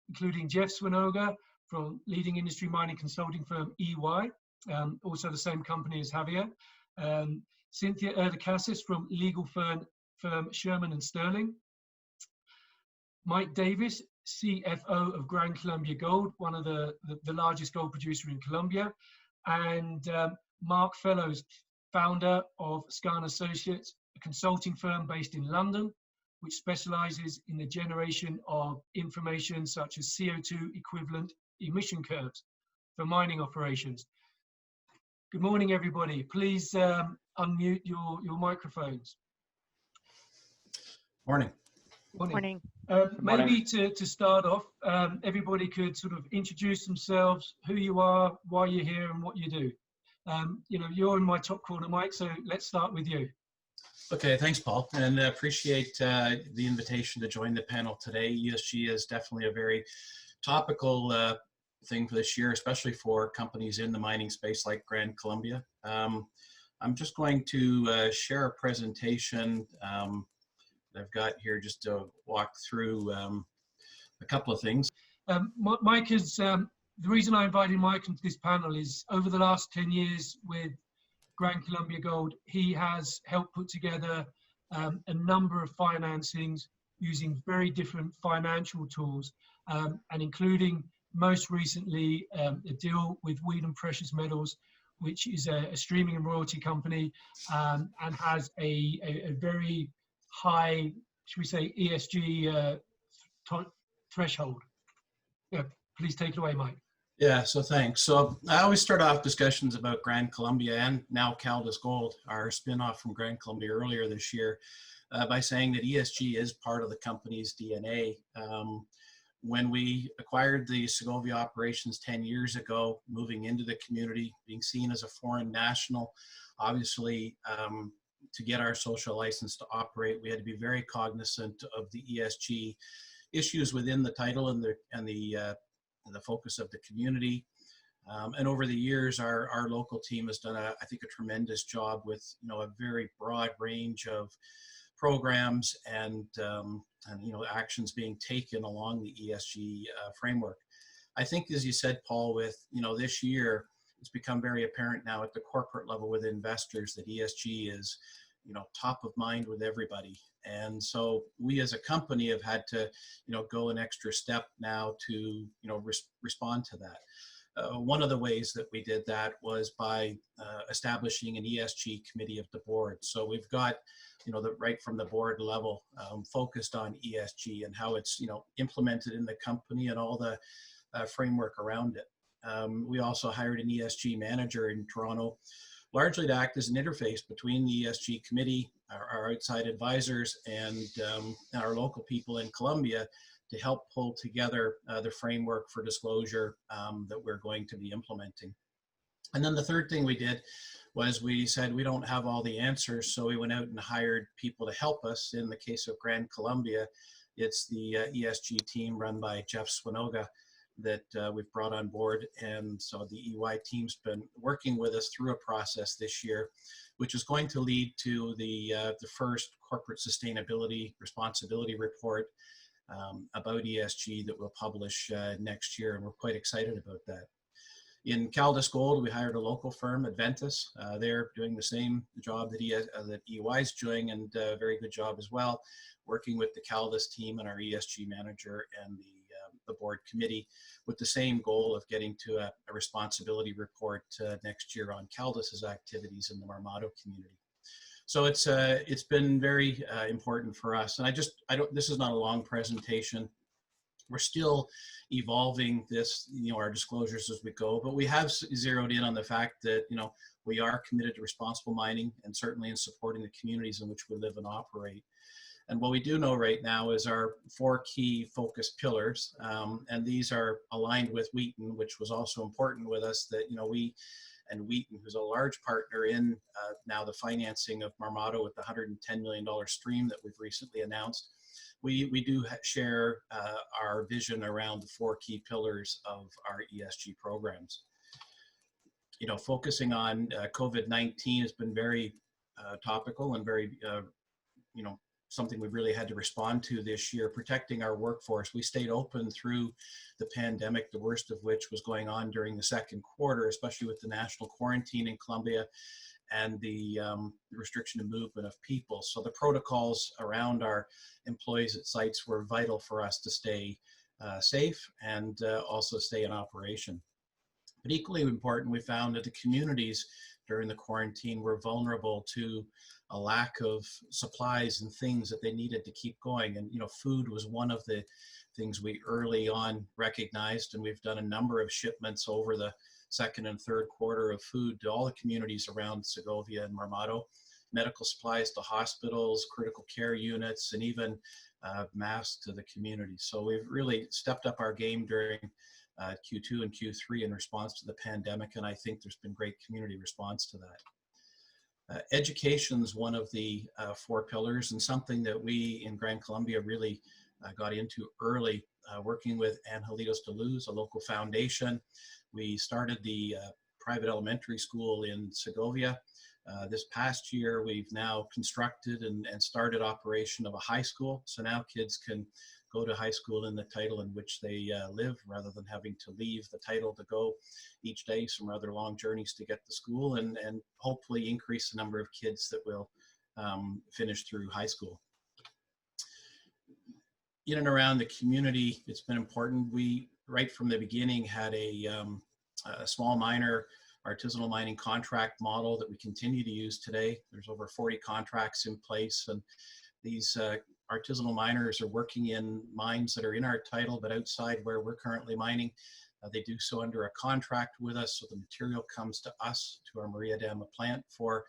[SPEAKER 1] including Jeff Swinoga from leading industry mining consulting firm EY, also the same company as Javier, Cynthia Urda Kassis from legal firm Shearman and Stirling, Mike Davies, CFO of GRANCOLOMBIAGOLD, one of the largest gold producer in Colombia, and Mark Fellows, founder of Skarn Associates, a consulting firm based in London, which specializes in the generation of information such as CO2 equivalent emission curves for mining operations. Good morning, everybody. Please unmute your microphones.
[SPEAKER 4] Morning.
[SPEAKER 1] Morning. Maybe to start off, everybody could sort of introduce themselves, who you are, why you're here, and what you do. You know, you're in my top corner, Mike, so let's start with you.
[SPEAKER 4] Okay, thanks, Paul, and appreciate the invitation to join the panel today. ESG is definitely a very topical thing for this year, especially for companies in the mining space like Gran Colombia. I'm just going to share a presentation that I've got here just to walk through a couple of things.
[SPEAKER 1] Mike is, the reason I invited Mike into this panel is over the last 10 years with GRANCOLOMBIAGOLD, he has helped put together a number of financings using very different financial tools, and including most recently a deal with Wheaton Precious Metals, which is a streaming and royalty company, and has a very high, should we say, ESG threshold. Yeah, please take it away, Mike.
[SPEAKER 4] Yeah, so thanks. So I always start off discussions about Gran Colombia and now Caldas Gold, our spin-off from Gran Colombia earlier this year, by saying that ESG is part of the company's DNA. When we acquired the Segovia operations 10 years ago, moving into the community, being seen as a foreign national, obviously to get our social license to operate, we had to be very cognizant of the ESG issues within the title and the focus of the community. And over the years, our local team has done, I think, a tremendous job with, you know, a very broad range of programs and you know, actions being taken along the ESG framework. I think, as you said, Paul, with, you know, this year, it's become very apparent now at the corporate level with investors that ESG is, you know, top of mind with everybody. And so we as a company have had to, you know, go an extra step now to, you know, respond to that. One of the ways that we did that was by establishing an ESG committee of the board. So we've got, you know, right from the board level, focused on ESG and how it's, you know, implemented in the company and all the framework around it. We also hired an ESG manager in Toronto, largely to act as an interface between the ESG committee, our outside advisors, and our local people in Colombia to help pull together the framework for disclosure that we're going to be implementing. And then the third thing we did was we said we don't have all the answers, so we went out and hired people to help us. In the case of Gran Colombia, it's the ESG team run by Jeff Swinoga that we've brought on board. And so the EY team's been working with us through a process this year, which is going to lead to the first corporate sustainability responsibility report about ESG that we'll publish next year. And we're quite excited about that. In Caldas Gold, we hired a local firm, Adventus. They're doing the same job that EY is doing, and a very good job as well, working with the Caldas team and our ESG manager and the board committee with the same goal of getting to a responsibility report next year on Caldas's activities in the Marmato community. So it's been very important for us. And this is not a long presentation. We're still evolving this, you know, our disclosures as we go, but we have zeroed in on the fact that, you know, we are committed to responsible mining and certainly in supporting the communities in which we live and operate. And what we do know right now is our 4 key focus pillars, and these are aligned with Wheaton, which was also important with us, that, you know, we and Wheaton, who's a large partner in now the financing of Marmato with the $110 million stream that we've recently announced, we do share our vision around the 4 key pillars of our ESG programs. You know, focusing on COVID-19 has been very topical and very, you know, something we've really had to respond to this year, protecting our workforce. We stayed open through the pandemic, the worst of which was going on during the second quarter, especially with the national quarantine in Colombia and the restriction of movement of people. So the protocols around our employees at sites were vital for us to stay safe and also stay in operation. But equally important, we found that the communities during the quarantine were vulnerable to a lack of supplies and things that they needed to keep going. And, food was one of the things we early on recognized, and we've done a number of shipments over the second and third quarter of food to all the communities around Segovia and Marmato, medical supplies to hospitals, critical care units, and even masks to the community. So we've really stepped up our game during Q2 and Q3 in response to the pandemic, and I think there's been great community response to that. Education is one of the 4 pillars, and something that we in Gran Colombia really got into early, working with Angelitos de Luz, a local foundation. We started the private elementary school in Segovia. This past year, we've now constructed and started operation of a high school. So now kids can go to high school in the title in which they live, rather than having to leave the title to go each day, some rather long journeys to get to school, and hopefully increase the number of kids that will finish through high school. In and around the community, it's been important. We, right from the beginning, had a small miner artisanal mining contract model that we continue to use today. There's over 40 contracts in place, and these artisanal miners are working in mines that are in our title but outside where we're currently mining. They do so under a contract with us, so the material comes to us, to our Maria Dama plant for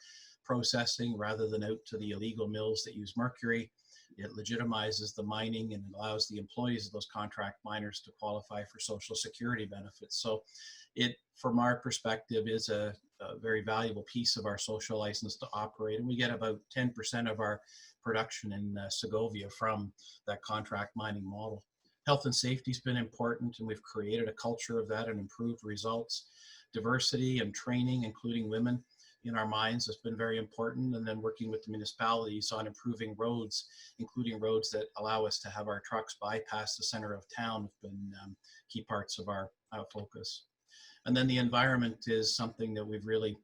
[SPEAKER 4] processing, rather than out to the illegal mills that use mercury. It legitimizes the mining and allows the employees of those contract miners to qualify for Social Security benefits. So it, from our perspective, is a very valuable piece of our social license to operate. And we get about 10% of our production in Segovia from that contract mining model. Health and safety has been important, and we've created a culture of that and improved results. Diversity and training, including women in our mines, has been very important. And then working with the municipalities on improving roads, including roads that allow us to have our trucks bypass the center of town, have been key parts of our focus. And then the environment is something that we've really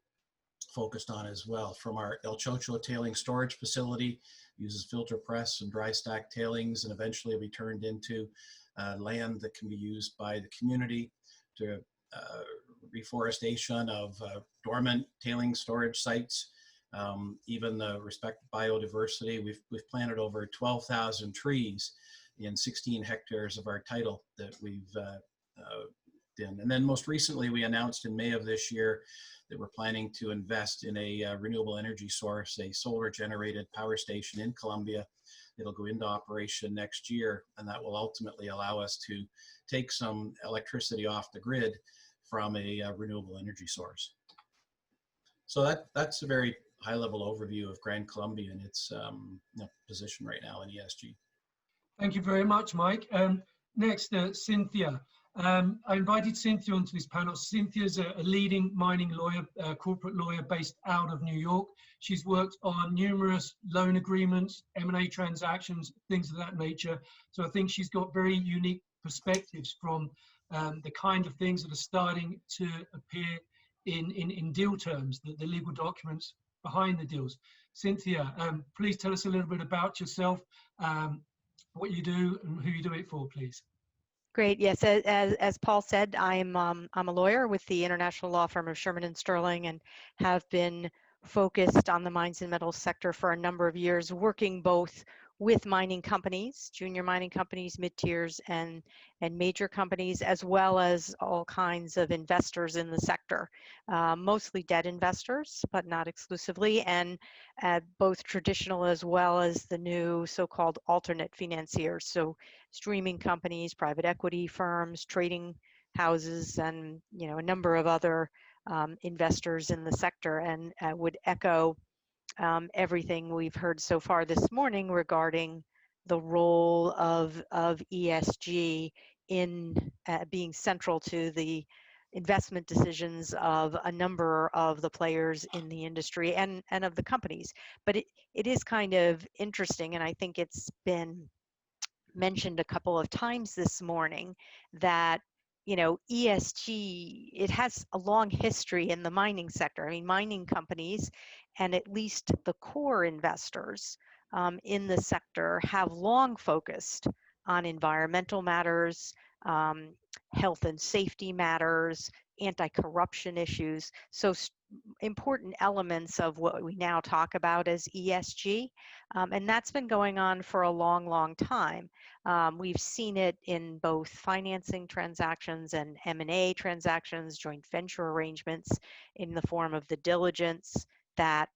[SPEAKER 4] focused on as well. From our El Chocho tailing storage facility, uses filter press and dry stack tailings, and eventually will be turned into land that can be used by the community, to reforestation of dormant tailing storage sites, even the respect to biodiversity. We've planted over 12,000 trees in 16 hectares of our title that we've done. And then most recently, we announced in May of this year that we're planning to invest in a renewable energy source, a solar generated power station in Colombia. It'll go into operation next year, and that will ultimately allow us to take some electricity off the grid from a renewable energy source. So that's a very high level overview of Gran Colombia and its position right now in ESG.
[SPEAKER 1] Thank you very much, Mike. Next, Cynthia. I invited Cynthia onto this panel. Cynthia is a leading mining lawyer, corporate lawyer based out of New York. She's worked on numerous loan agreements, M&A transactions, things of that nature. So I think she's got very unique perspectives from the kind of things that are starting to appear in deal terms, the legal documents behind the deals. Cynthia, please tell us a little bit about yourself, what you do and who you do it for, please.
[SPEAKER 5] Great. Yes, as Paul said, I'm a lawyer with the international law firm of Shearman and Stirling, and have been focused on the mines and metals sector for a number of years, working both with mining companies, junior mining companies, mid-tiers, and major companies, as well as all kinds of investors in the sector, mostly debt investors, but not exclusively, and both traditional as well as the new so-called alternate financiers, so streaming companies, private equity firms, trading houses, and a number of other investors in the sector. And I would echo everything we've heard so far this morning regarding the role of ESG in being central to the investment decisions of a number of the players in the industry and of the companies. But it is kind of interesting, and I think it's been mentioned a couple of times this morning, that ESG, it has a long history in the mining sector. I mean, mining companies and at least the core investors in the sector have long focused environmental matters, health and safety matters, anti-corruption issues. So important elements of what we now talk about as ESG. And that's been going on for a long, long time. We've seen it in both financing transactions and M&A transactions, joint venture arrangements in the form of the diligence that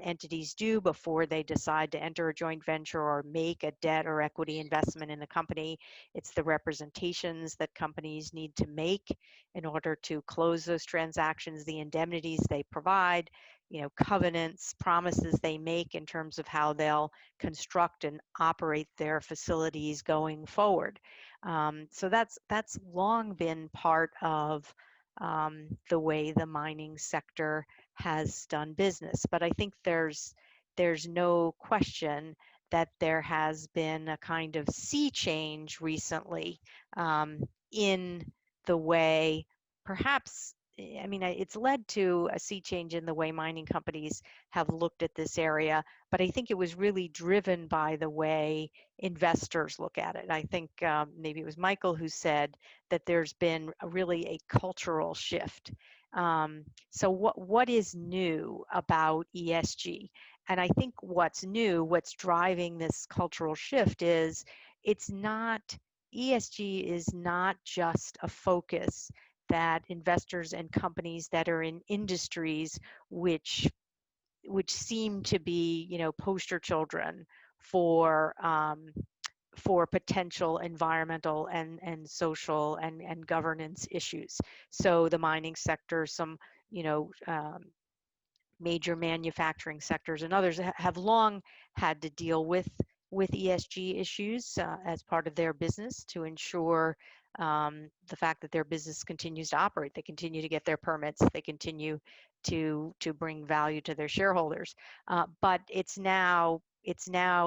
[SPEAKER 5] entities do before they decide to enter a joint venture or make a debt or equity investment in a company. It's the representations that companies need to make in order to close those transactions, the indemnities they provide, covenants, promises they make in terms of how they'll construct and operate their facilities going forward. So that's long been part of the way the mining sector has done business. But I think there's no question that there has been a kind of sea change recently in the way, perhaps, I mean, it's led to a sea change in the way mining companies have looked at this area, but I think it was really driven by the way investors look at it. I think maybe it was Michael who said that there's been really a cultural shift. So what is new about ESG? And I think what's new, what's driving this cultural shift is ESG is not just a focus that investors and companies that are in industries which seem to be, poster children for potential environmental and social and governance issues. So the mining sector, some major manufacturing sectors and others have long had to deal with ESG issues as part of their business to ensure the fact that their business continues to operate. They continue to get their permits. They continue to bring value to their shareholders. But it's now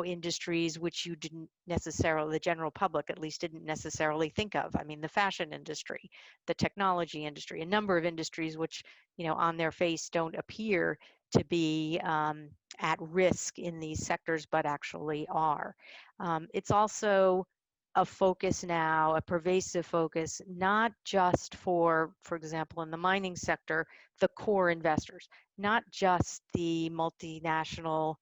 [SPEAKER 5] industries which you didn't necessarily, the general public at least, didn't necessarily think of. I mean, the fashion industry, the technology industry, a number of industries which, on their face don't appear to be at risk in these sectors, but actually are. It's also a focus now, a pervasive focus, not just for example, in the mining sector, the core investors, not just the multinational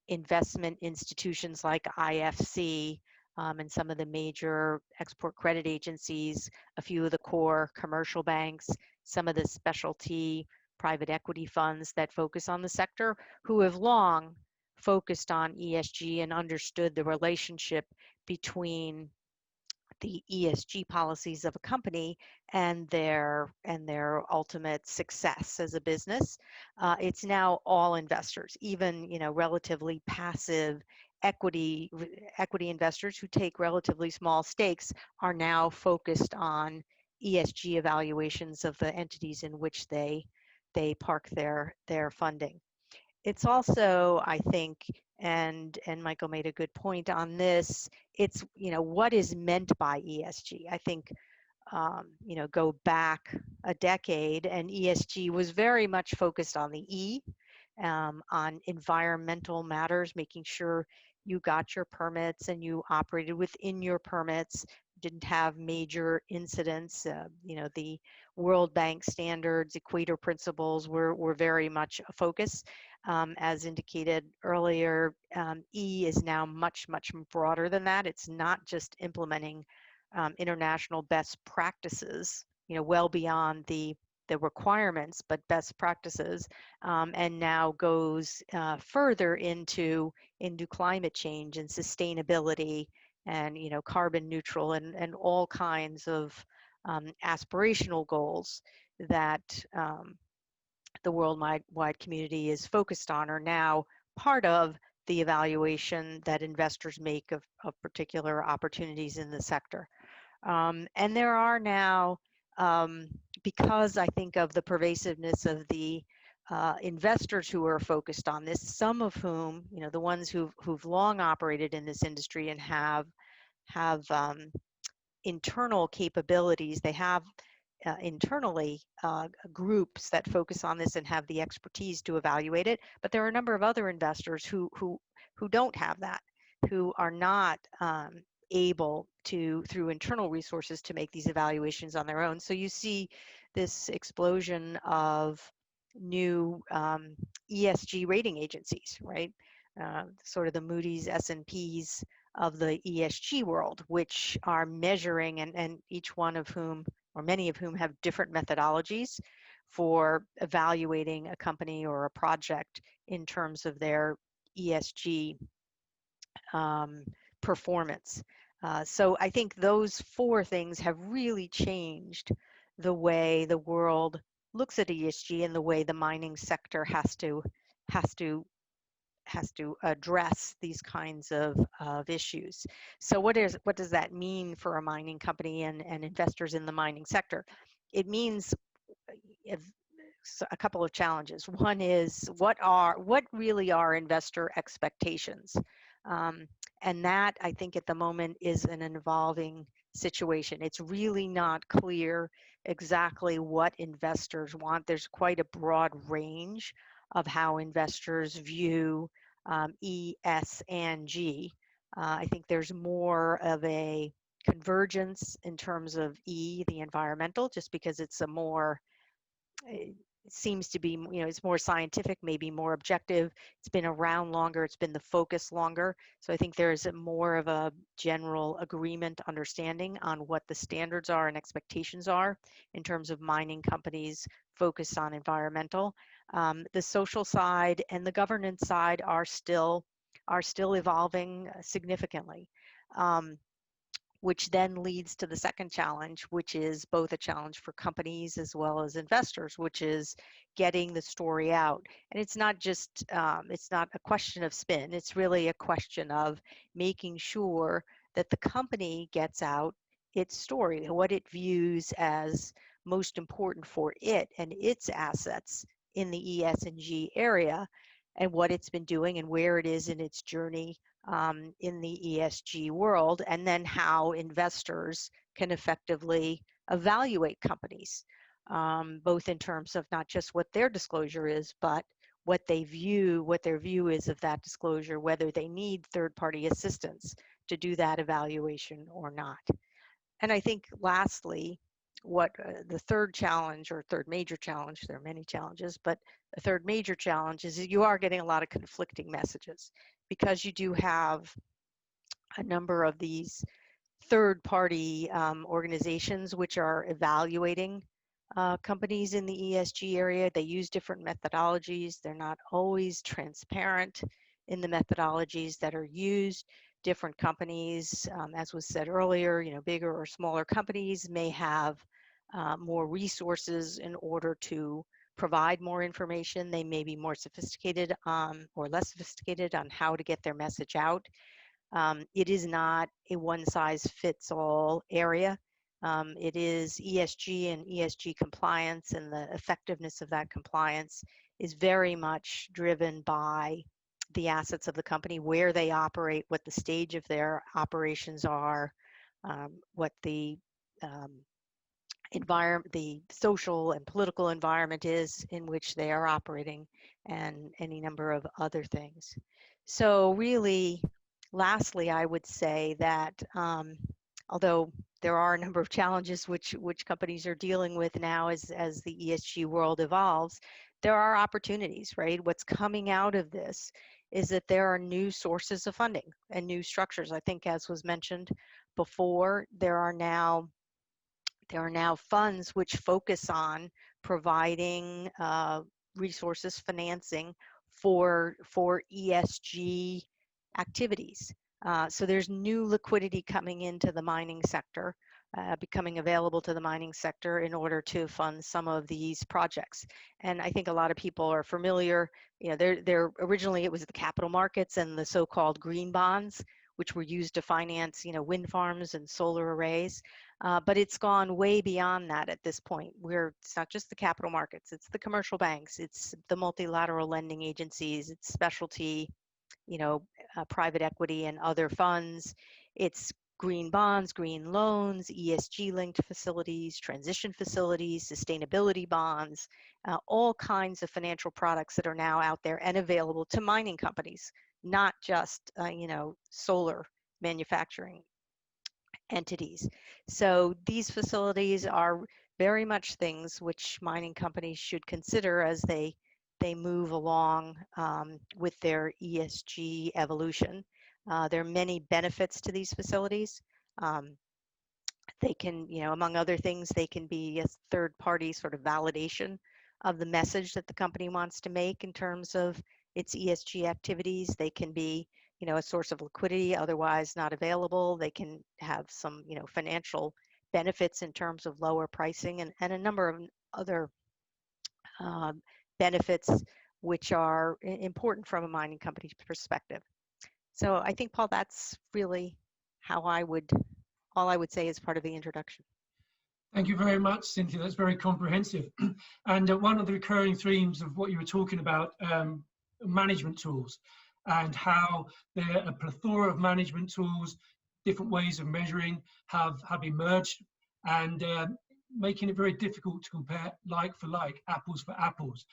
[SPEAKER 5] investment institutions like IFC and some of the major export credit agencies, a few of the core commercial banks, some of the specialty private equity funds that focus on the sector, who have long focused on ESG and understood the relationship between the ESG policies of a company and their ultimate success as a business. It's now all investors, even relatively passive equity investors who take relatively small stakes are now focused on ESG evaluations of the entities in which they park their funding. It's also, I think, and Michael made a good point on this, it's, what is meant by ESG? I think, go back a decade and ESG was very much focused on the E, on environmental matters, making sure you got your permits and you operated within your permits, didn't have major incidents. The World Bank standards, Equator principles were very much a focus. As indicated earlier, E is now much, much broader than that. It's not just implementing international best practices, well beyond the requirements, but best practices, and now goes further into climate change and sustainability and carbon neutral and all kinds of aspirational goals that the worldwide community is focused on are now part of the evaluation that investors make of particular opportunities in the sector. And there are now, because I think of the pervasiveness of the investors who are focused on this, some of whom, the ones who've long operated in this industry and have internal capabilities, they have internally groups that focus on this and have the expertise to evaluate it. But there are a number of other investors who don't have that, who are not able to, through internal resources, to make these evaluations on their own. So you see this explosion of new ESG rating agencies, right? Sort of the Moody's, S&Ps of the ESG world, which are measuring, and each one of whom, or many of whom, have different methodologies for evaluating a company or a project in terms of their ESG performance. So I think those four things have really changed the way the world looks at ESG and the way the mining sector has to address these kinds of issues. So what does that mean for a mining company and investors in the mining sector? It means a couple of challenges. One is what really are investor expectations? And that, I think, at the moment is an evolving situation. It's really not clear exactly what investors want. There's quite a broad range of how investors view E, S, and G. I think there's more of a convergence in terms of E, the environmental, just because it's a more, it seems to be, it's more scientific, maybe more objective. It's been around longer. It's been the focus longer. So I think there's more of a general agreement, understanding on what the standards are and expectations are in terms of mining companies focused on environmental. The social side and the governance side are still evolving significantly. Which then leads to the second challenge, which is both a challenge for companies as well as investors, which is getting the story out. And it's not just, it's not a question of spin, it's really a question of making sure that the company gets out its story, what it views as most important for it and its assets in the ES&G area, and what it's been doing and where it is in its journey in the ESG world, and then how investors can effectively evaluate companies, both in terms of not just what their disclosure is, but what their view is of that disclosure, whether they need third-party assistance to do that evaluation or not. And I think lastly, what the third challenge, or third major challenge, there are many challenges, but the third major challenge is that you are getting a lot of conflicting messages, because you do have a number of these third-party organizations which are evaluating companies in the ESG area. They use different methodologies. They're not always transparent in the methodologies that are used. Different companies, as was said earlier, bigger or smaller companies may have more resources in order to provide more information. They may be more sophisticated or less sophisticated on how to get their message out. It is not a one-size-fits-all area. It is ESG and ESG compliance, and the effectiveness of that compliance is very much driven by the assets of the company, where they operate, what the stage of their operations are, what the environment, the social and political environment is in which they are operating, and any number of other things. So really, lastly, I would say that although there are a number of challenges which companies are dealing with now as the ESG world evolves, there are opportunities, right? What's coming out of this is that there are new sources of funding and new structures. I think, as was mentioned before, there are now funds which focus on providing resources, financing for ESG activities. So there's new liquidity coming into the mining sector, becoming available to the mining sector in order to fund some of these projects. And I think a lot of people are familiar, originally it was the capital markets and the so-called green bonds, which were used to finance, wind farms and solar arrays. But it's gone way beyond that at this point, where it's not just the capital markets, it's the commercial banks, it's the multilateral lending agencies, it's specialty, private equity and other funds. It's green bonds, green loans, ESG linked facilities, transition facilities, sustainability bonds, all kinds of financial products that are now out there and available to mining companies, not just, solar manufacturing entities. So these facilities are very much things which mining companies should consider as they move along with their ESG evolution. There are many benefits to these facilities. They can, among other things, they can be a third party sort of validation of the message that the company wants to make in terms of its ESG activities. They can be, a source of liquidity otherwise not available. They can have some, financial benefits in terms of lower pricing and a number of other benefits which are important from a mining company's perspective. So I think, Paul, that's really how all I would say is part of the introduction.
[SPEAKER 1] Thank you very much, Cynthia. That's very comprehensive. And one of the recurring themes of what you were talking about, management tools, and how there are a plethora of management tools, different ways of measuring have emerged, and making it very difficult to compare like for like, apples for apples,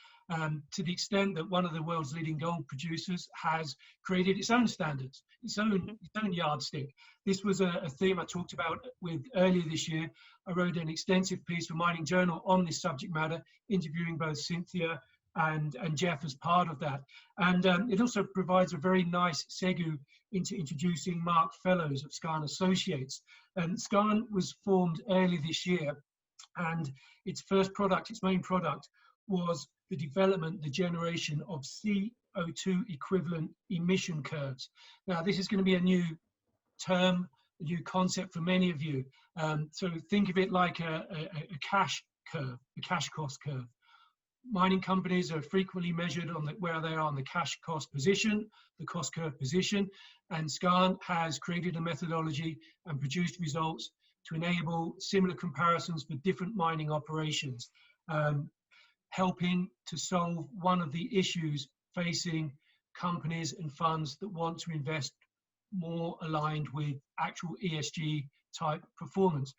[SPEAKER 1] to the extent that one of the world's leading gold producers has created its own standards, its own yardstick. This was a theme I talked about with earlier this year. I wrote an extensive piece for Mining Journal on this subject matter, interviewing both Cynthia and Jeff as part of that. And it also provides a very nice segue into introducing Mark Fellows of Skarn Associates. Skarn was formed early this year, and its main product was the development, the generation of CO2 equivalent emission curves. Now, this is going to be a new term, a new concept for many of you. So think of it like a cash curve, a cash cost curve. Mining companies are frequently measured on where they are on the cash cost position, the cost curve position, and Skarn has created a methodology and produced results to enable similar comparisons for different mining operations, helping to solve one of the issues facing companies and funds that want to invest more aligned with actual ESG type performance.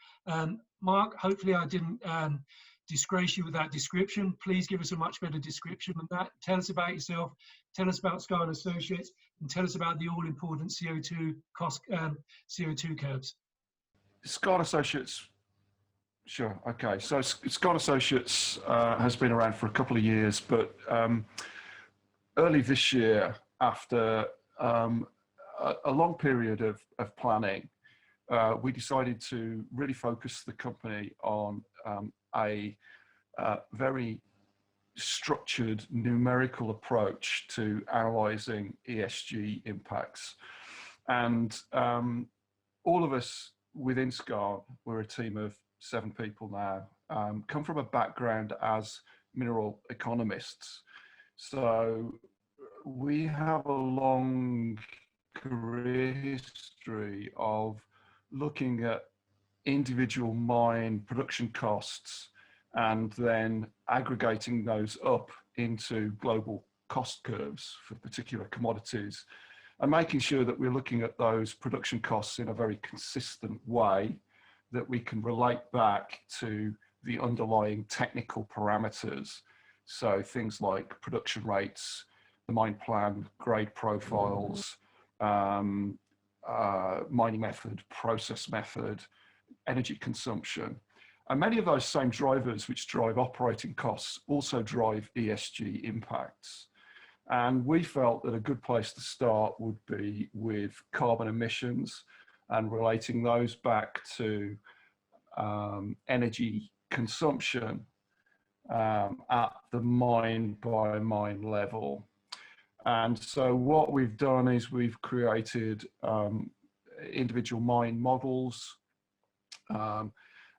[SPEAKER 1] Mark, hopefully I didn't disgrace you with that description. Please give us a much better description than that. Tell us about yourself, tell us about Skarn Associates, and tell us about the all-important CO2 curves.
[SPEAKER 6] Skarn Associates, sure, okay. So Skarn Associates has been around for a couple of years, but early this year, after a long period of planning, we decided to really focus the company on a very structured numerical approach to analysing ESG impacts. And all of us within Skarn, we're a team of 7 people now, come from a background as mineral economists. So we have a long career history of looking at individual mine production costs and then aggregating those up into global cost curves for particular commodities, and making sure that we're looking at those production costs in a very consistent way that we can relate back to the underlying technical parameters. So things like production rates, the mine plan, grade profiles, mining method, process method, energy consumption. And many of those same drivers which drive operating costs also drive ESG impacts. And we felt that a good place to start would be with carbon emissions and relating those back to energy consumption at the mine by mine level. And so what we've done is we've created individual mine models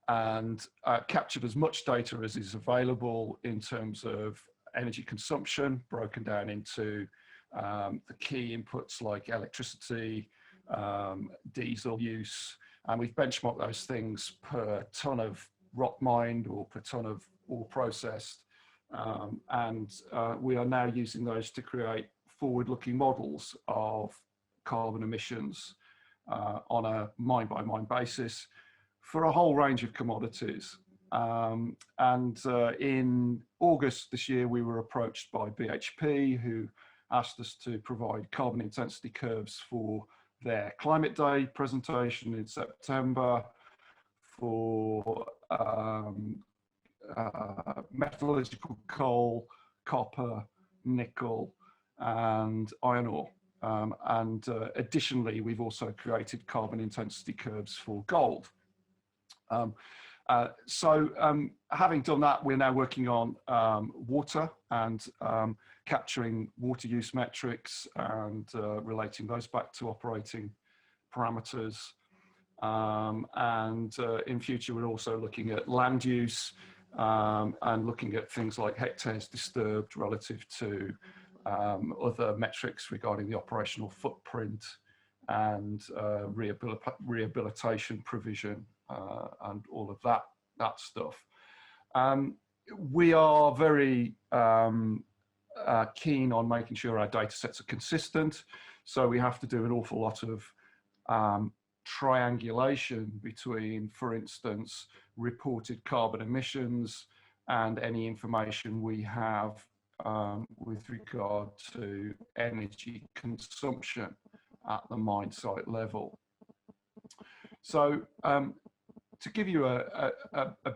[SPEAKER 6] and captured as much data as is available in terms of energy consumption, broken down into the key inputs like electricity, diesel use, and we've benchmarked those things per ton of rock mined or per ton of ore processed. And we are now using those to create forward-looking models of carbon emissions on a mine-by-mine basis for a whole range of commodities. In August this year, we were approached by BHP, who asked us to provide carbon intensity curves for their Climate Day presentation in September, for metallurgical coal, copper, nickel, and iron ore. Additionally, we've also created carbon intensity curves for gold. Having done that, we're now working on water and capturing water use metrics and relating those back to operating parameters. In future, we're also looking at land use and looking at things like hectares disturbed relative to other metrics regarding the operational footprint and rehabilitation provision and all of that stuff. We are very keen on making sure our data sets are consistent, so we have to do an awful lot of triangulation between, for instance, reported carbon emissions and any information we have with regard to energy consumption at the mine site level. So to give you a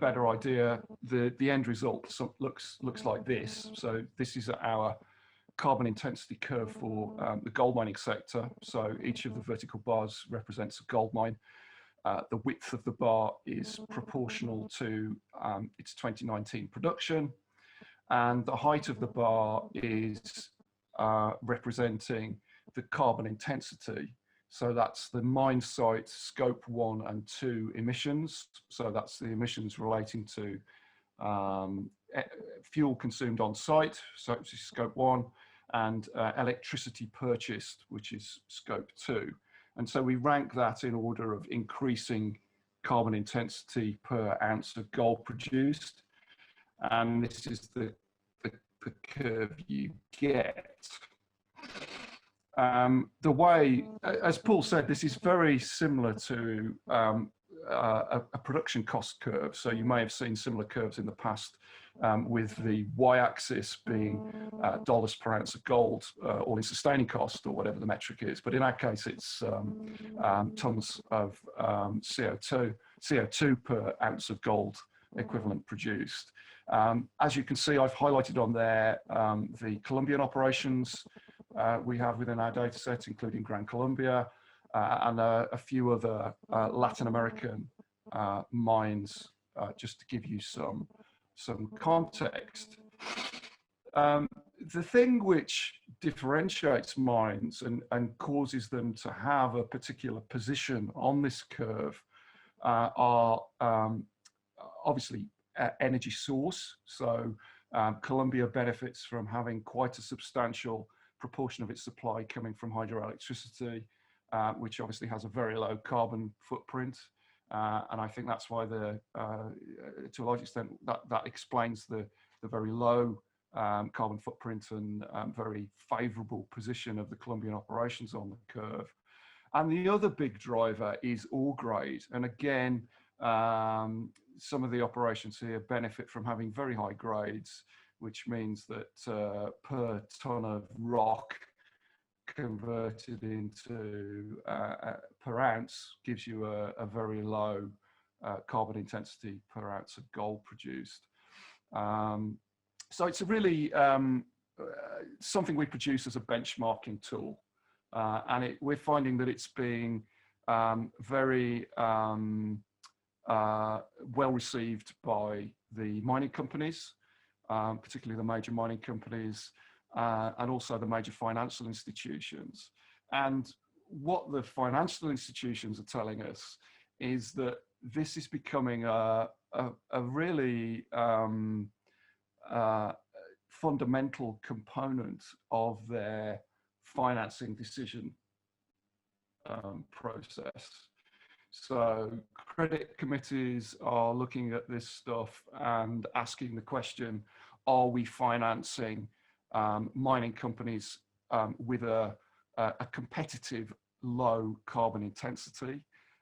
[SPEAKER 6] better idea, the end result looks like this. So this is our carbon intensity curve for the gold mining sector. So each of the vertical bars represents a gold mine. The width of the bar is proportional to its 2019 production, and the height of the bar is representing the carbon intensity. So that's the mine site scope 1 and 2 emissions. So that's the emissions relating to fuel consumed on site, so it's scope 1, and electricity purchased, which is scope 2. And so we rank that in order of increasing carbon intensity per ounce of gold produced. And this is the curve you get. The way, as Paul said, this is very similar to a production cost curve. So you may have seen similar curves in the past with the y-axis being dollars per ounce of gold, all in sustaining cost, or whatever the metric is. But in our case, it's tons of CO2 per ounce of gold equivalent produced. As you can see, I've highlighted on there the Colombian operations we have within our data set, including Gran Colombia, and a few other Latin American mines, just to give you some context. The thing which differentiates mines and causes them to have a particular position on this curve are obviously energy source. So Colombia benefits from having quite a substantial proportion of its supply coming from hydroelectricity, which obviously has a very low carbon footprint. And I think that's why to a large extent, that explains the very low carbon footprint and very favorable position of the Colombian operations on the curve. And the other big driver is ore grade. And again, some of the operations here benefit from having very high grades, which means that per ton of rock converted into per ounce gives you a very low carbon intensity per ounce of gold produced. So it's a really something we produce as a benchmarking tool, and we're finding that it's being very well received by the mining companies, particularly the major mining companies, and also the major financial institutions. And what the financial institutions are telling us is that this is becoming a really fundamental component of their financing decision process. So credit committees are looking at this stuff and asking the question, are we financing mining companies with a competitive low carbon intensity,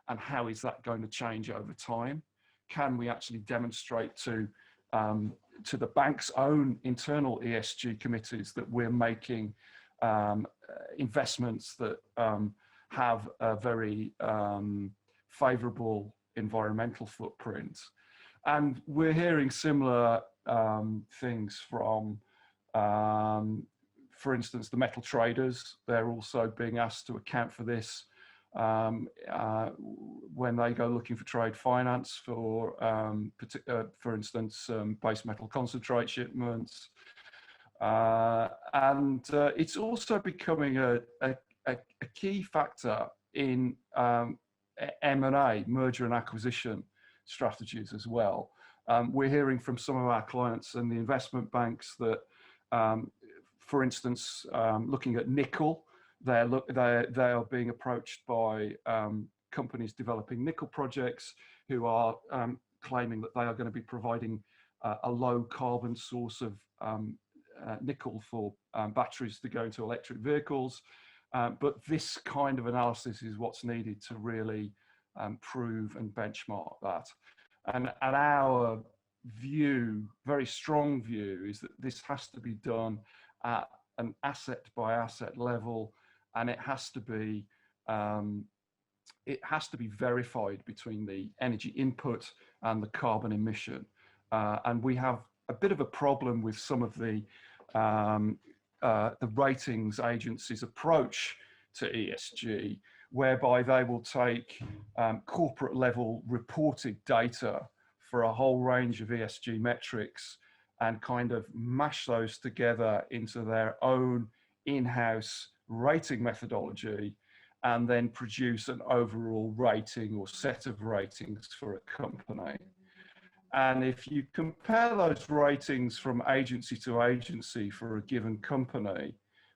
[SPEAKER 6] and how is that going to change over time? Can we actually demonstrate to the bank's own internal ESG committees that we're making investments that have a very favourable environmental footprint. And we're hearing similar things from, for instance, the metal traders. They're also being asked to account for this when they go looking for trade finance for instance, base metal concentrate shipments. And it's also becoming a key factor in M&A, merger and acquisition strategies as well. We're hearing from some of our clients and the investment banks that, for instance, looking at nickel, they are being approached by companies developing nickel projects who are claiming that they are going to be providing a low carbon source of nickel for batteries to go into electric vehicles. But this kind of analysis is what's needed to really prove and benchmark that. And our view, very strong view, is that this has to be done at an asset by asset level, and it has to be verified between the energy input and the carbon emission. And we have a bit of a problem with some of the ratings agencies' approach to ESG, whereby they will take corporate level reported data for a whole range of ESG metrics and kind of mash those together into their own in-house rating methodology, and then produce an overall rating or set of ratings for a company. And if you compare those ratings from agency to agency for a given company,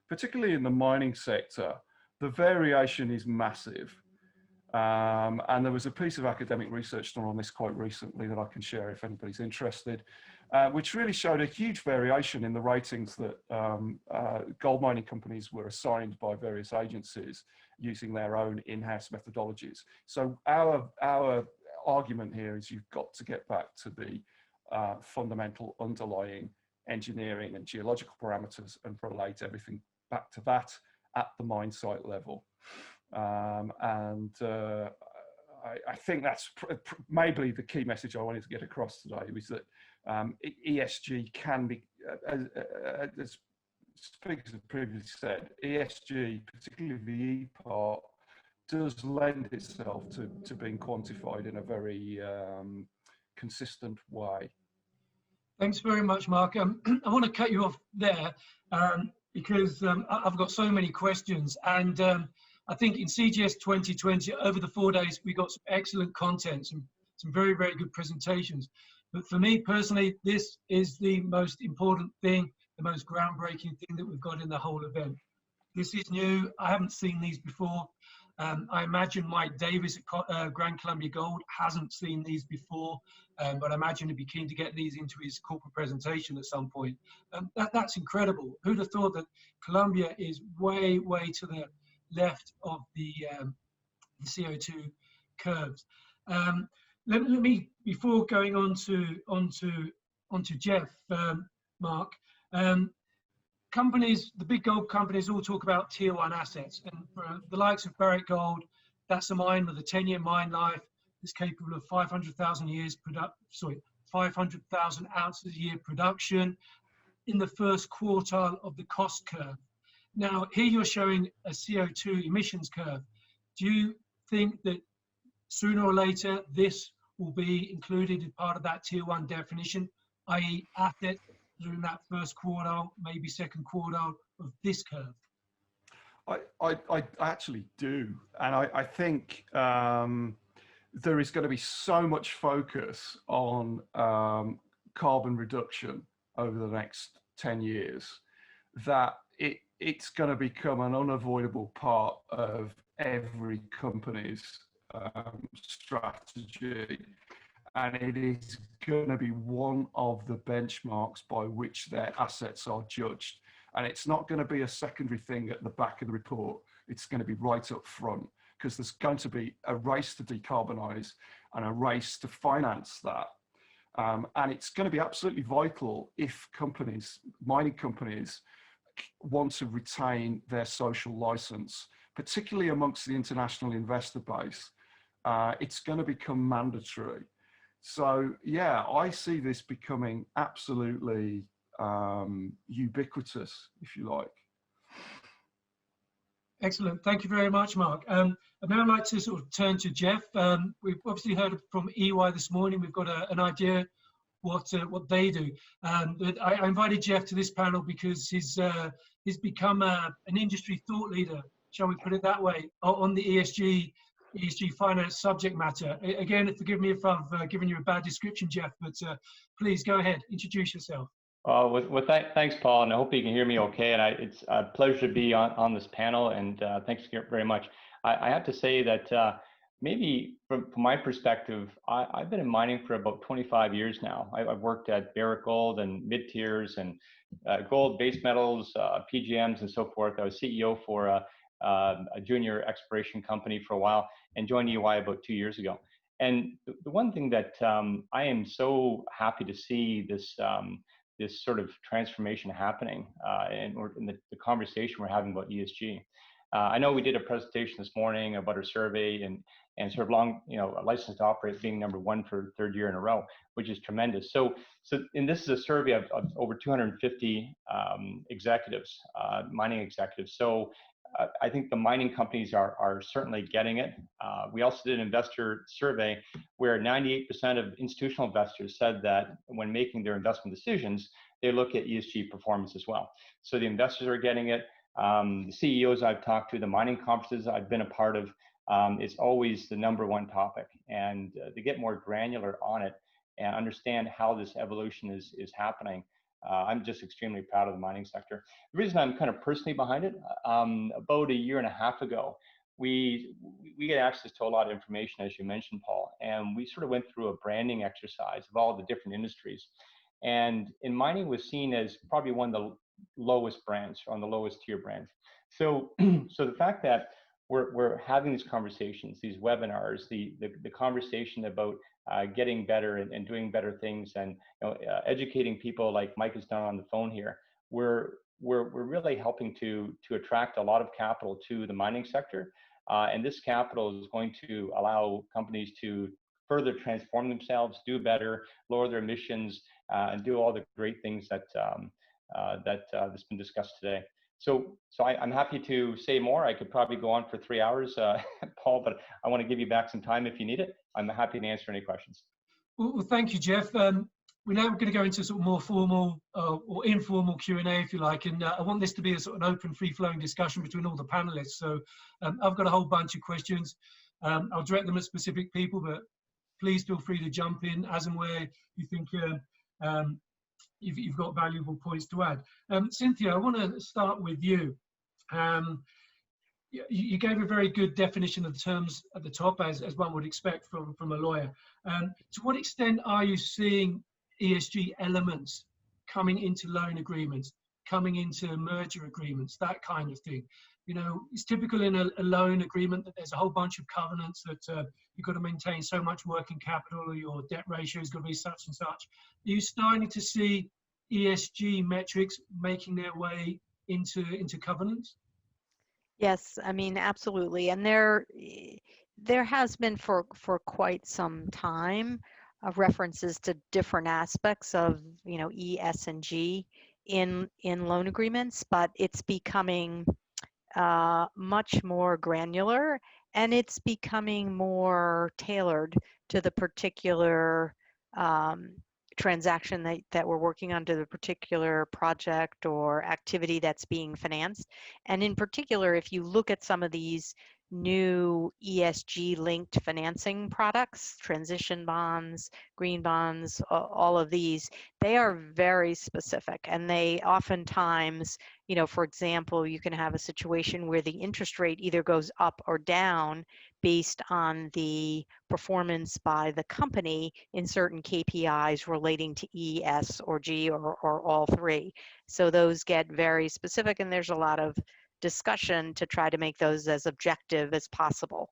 [SPEAKER 6] particularly in the mining sector, the variation is massive. And there was a piece of academic research done on this quite recently that I can share if anybody's interested, which really showed a huge variation in the ratings that gold mining companies were assigned by various agencies using their own in-house methodologies. So our argument here is you've got to get back to the fundamental underlying engineering and geological parameters and relate everything back to that at the mine site level. I think that's maybe the key message I wanted to get across today, was that ESG can be, as speakers have previously said, ESG, particularly the E part, does lend itself to being quantified in a very consistent way.
[SPEAKER 1] Thanks very much, Mark. I want to cut you off there because I've got so many questions, and I think in CGS 2020, over the 4 days, we got some excellent content, some very, very good presentations. But for me personally, this is the most important thing, the most groundbreaking thing that we've got in the whole event. This is new. I haven't seen these before. I imagine Mike Davies at GRANCOLOMBIAGOLD hasn't seen these before, but I imagine he'd be keen to get these into his corporate presentation at some point. That's incredible. Who'd have thought that Colombia is way, way to the left of the CO2 curves? Let me, before going on to Jeff, Mark, companies, the big gold companies all talk about tier one assets, and for the likes of Barrick Gold, that's a mine with a 10-year mine life that's capable of 500,000 ounces a year production in the first quartile of the cost curve. Now, here you're showing a CO2 emissions curve. Do you think that sooner or later this will be included as part of that tier one definition, i.e. assets in that first quartile, maybe second quartile of this curve?
[SPEAKER 6] I actually do. And I think there is going to be so much focus on carbon reduction over the next 10 years that it's going to become an unavoidable part of every company's strategy. And it is going to be one of the benchmarks by which their assets are judged. And it's not going to be a secondary thing at the back of the report. It's going to be right up front, because there's going to be a race to decarbonize and a race to finance that. And it's going to be absolutely vital if companies, mining companies, want to retain their social license particularly amongst the international investor base, it's going to become mandatory. So yeah, I see this becoming absolutely ubiquitous, if you like.
[SPEAKER 1] Excellent. Thank you very much, Mark. I'd now like to sort of turn to Jeff. We've obviously heard from EY this morning. We've got an idea what they do. But I invited Jeff to this panel because he's become an industry thought leader, shall we put it that way, on the ESG finance subject matter. Again, forgive me if I've given you a bad description, Jeff, but please go ahead, introduce yourself.
[SPEAKER 7] Thanks, Paul, and I hope you can hear me okay. And it's a pleasure to be on this panel, and thanks very much. I have to say that maybe from my perspective, I've been in mining for about 25 years now. I've worked at Barrick Gold and mid-tiers and gold, base metals, PGMs, and so forth. I was CEO for a junior exploration company for a while and joined EY about 2 years ago. And the one thing that I am so happy to see this sort of transformation happening in the conversation we're having about ESG. I know we did a presentation this morning about our survey and sort of a license to operate being #1 for third year in a row, which is tremendous. And this is a survey of over 250 executives, mining executives. So I think the mining companies are certainly getting it. We also did an investor survey where 98% of institutional investors said that when making their investment decisions, they look at ESG performance as well. So the investors are getting it. The CEOs I've talked to, the mining conferences I've been a part of, it's always the #1 topic. And to get more granular on it and understand how this evolution is happening, I'm just extremely proud of the mining sector. The reason I'm kind of personally behind it, about a year and a half ago, we get access to a lot of information, as you mentioned, Paul, and we sort of went through a branding exercise of all the different industries. And in mining was seen as probably one of the lowest brands, on the lowest tier brands. So the fact that we're having these conversations, these webinars, the conversation about getting better and doing better things, and educating people like Mike has done on the phone here, we're really helping to attract a lot of capital to the mining sector, and this capital is going to allow companies to further transform themselves, do better, lower their emissions, and do all the great things that's been discussed today. So I'm happy to say more. I could probably go on for 3 hours, Paul, but I want to give you back some time if you need it. I'm happy to answer any questions.
[SPEAKER 1] Well, thank you, Jeff. We're now going to go into sort of more formal or informal Q&A, if you like, and I want this to be a sort of open, free-flowing discussion between all the panelists. So I've got a whole bunch of questions. I'll direct them at specific people, but please feel free to jump in as and where you think you've got valuable points to add. Cynthia, I want to start with you. You gave a very good definition of the terms at the top, as one would expect from a lawyer. To what extent are you seeing ESG elements coming into loan agreements, coming into merger agreements, that kind of thing? You know, it's typical in a loan agreement that there's a whole bunch of covenants that you've got to maintain so much working capital, or your debt ratio is going to be such and such. Are you starting to see ESG metrics making their way into covenants?
[SPEAKER 5] Yes, I mean, absolutely. And there has been for quite some time references to different aspects of, E, S, and G in loan agreements, but it's becoming much more granular, and it's becoming more tailored to the particular transaction that we're working on, to the particular project or activity that's being financed. And in particular, if you look at some of these new ESG linked financing products, transition bonds, green bonds, all of these, they are very specific, and they oftentimes, for example, you can have a situation where the interest rate either goes up or down based on the performance by the company in certain KPIs relating to E, S, or G, or all three. So those get very specific, and there's a lot of discussion to try to make those as objective as possible.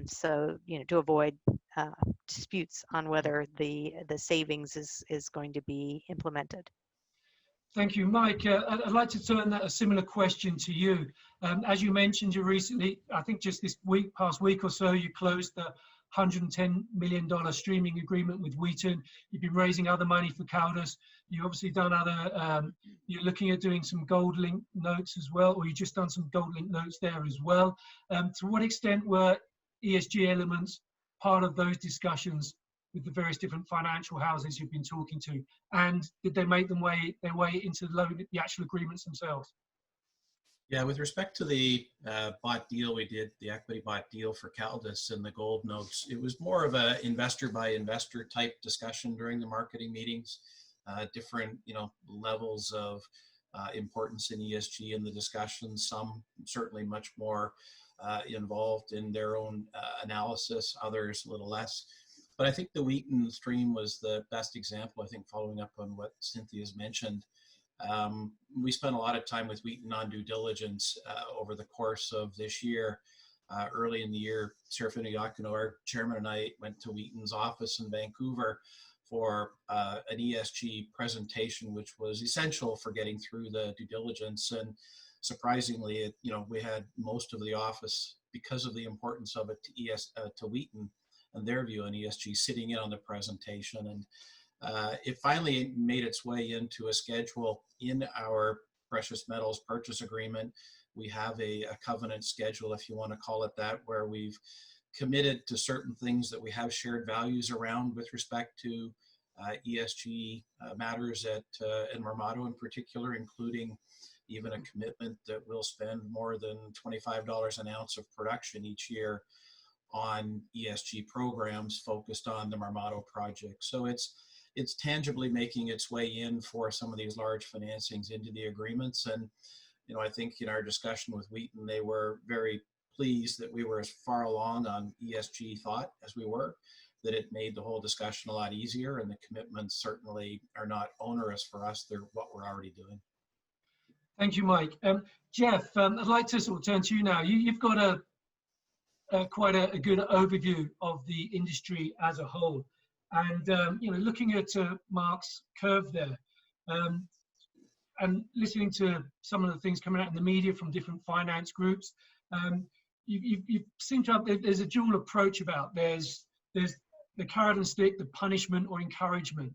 [SPEAKER 5] So, to avoid disputes on whether the savings is going to be implemented.
[SPEAKER 1] Thank you, Mike. I'd like to turn a similar question to you. As you mentioned, you recently, I think just this past week or so, you closed the $110 million streaming agreement with Wheaton. You've been raising other money for Caldas. You've obviously done other, you're looking at doing some gold link notes as well, or you just done some gold link notes there as well. To what extent were ESG elements part of those discussions with the various different financial houses you've been talking to? And did they make their way into the actual agreements themselves?
[SPEAKER 4] Yeah, with respect to the bought deal we did, the equity bought deal for Caldas and the gold notes, it was more of a investor by investor type discussion during the marketing meetings, different levels of importance in ESG in the discussions, some certainly much more involved in their own analysis, others a little less. But I think the Wheaton stream was the best example, I think, following up on what Cynthia's mentioned. We spent a lot of time with Wheaton on due diligence over the course of this year. Early in the year, Swinoga, our chairman, and I went to Wheaton's office in Vancouver for an ESG presentation, which was essential for getting through the due diligence. And surprisingly, we had most of the office, because of the importance of it to Wheaton and their view on ESG, sitting in on the presentation. And it finally made its way into a schedule in our precious metals purchase agreement. We have a covenant schedule, if you want to call it that, where we've committed to certain things that we have shared values around with respect to ESG matters in Marmato in particular, including even a commitment that we'll spend more than $25 an ounce of production each year on ESG programs focused on the Marmato project. So it's tangibly making its way in for some of these large financings into the agreements. And, I think in our discussion with Wheaton, they were very pleased that we were as far along on ESG thought as we were, that it made the whole discussion a lot easier, and the commitments certainly are not onerous for us. They're what we're already doing.
[SPEAKER 1] Thank you, Mike. Jeff, I'd like to sort of turn to you now. You've got quite a good overview of the industry as a whole. And, looking at Mark's curve there, and listening to some of the things coming out in the media from different finance groups, you seem to have, there's a dual approach about, there's the carrot and stick, the punishment or encouragement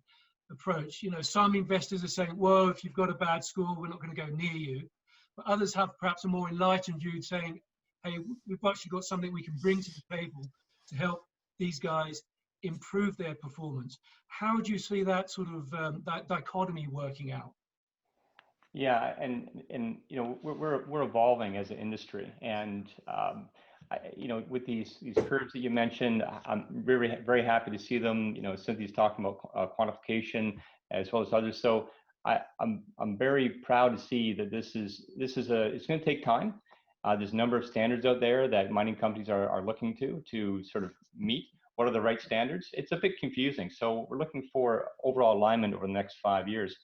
[SPEAKER 1] approach. Some investors are saying, whoa, if you've got a bad score, we're not going to go near you. But others have perhaps a more enlightened view saying, hey, we've actually got something we can bring to the table to help these guys improve their performance. How do you see that sort of that dichotomy working out?
[SPEAKER 7] Yeah, and we're evolving as an industry, and with these curves that you mentioned, I'm very, very happy to see them. Cynthia's talking about quantification as well as others. So I'm very proud to see that it's going to take time. There's a number of standards out there that mining companies are looking to sort of meet. What are the right standards? It's a bit confusing. So we're looking for overall alignment over the next 5 years.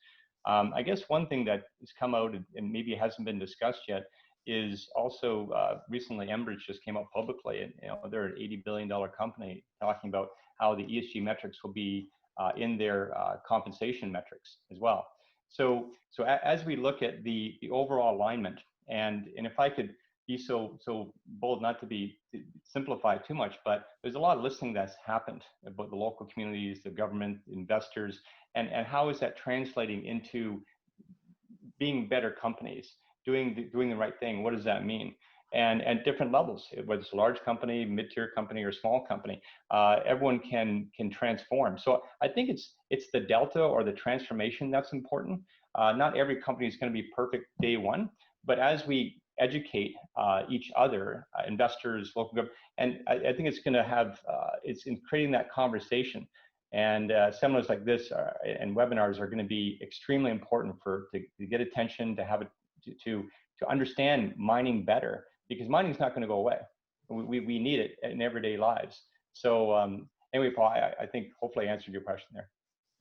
[SPEAKER 7] I guess one thing that has come out and maybe it hasn't been discussed yet is also recently Enbridge just came out publicly, and they're an $80 billion company talking about how the ESG metrics will be in their compensation metrics as well. So as we look at the overall alignment, and if I could be so bold not to simplify too much, but there's a lot of listening that's happened about the local communities, the government, investors, and how is that translating into being better companies, doing the right thing? What does that mean? And at different levels, whether it's a large company, mid-tier company, or small company, everyone can transform. So I think it's the delta or the transformation that's important. Not every company is going to be perfect day one, but as we educate each other, investors, local government, and I think it's going to have, it's in creating that conversation. And seminars like this and webinars are going to be extremely important to get attention, to have it, to understand mining better, because mining is not going to go away. We need it in everyday lives. So anyway, Paul, I think hopefully I answered your question there.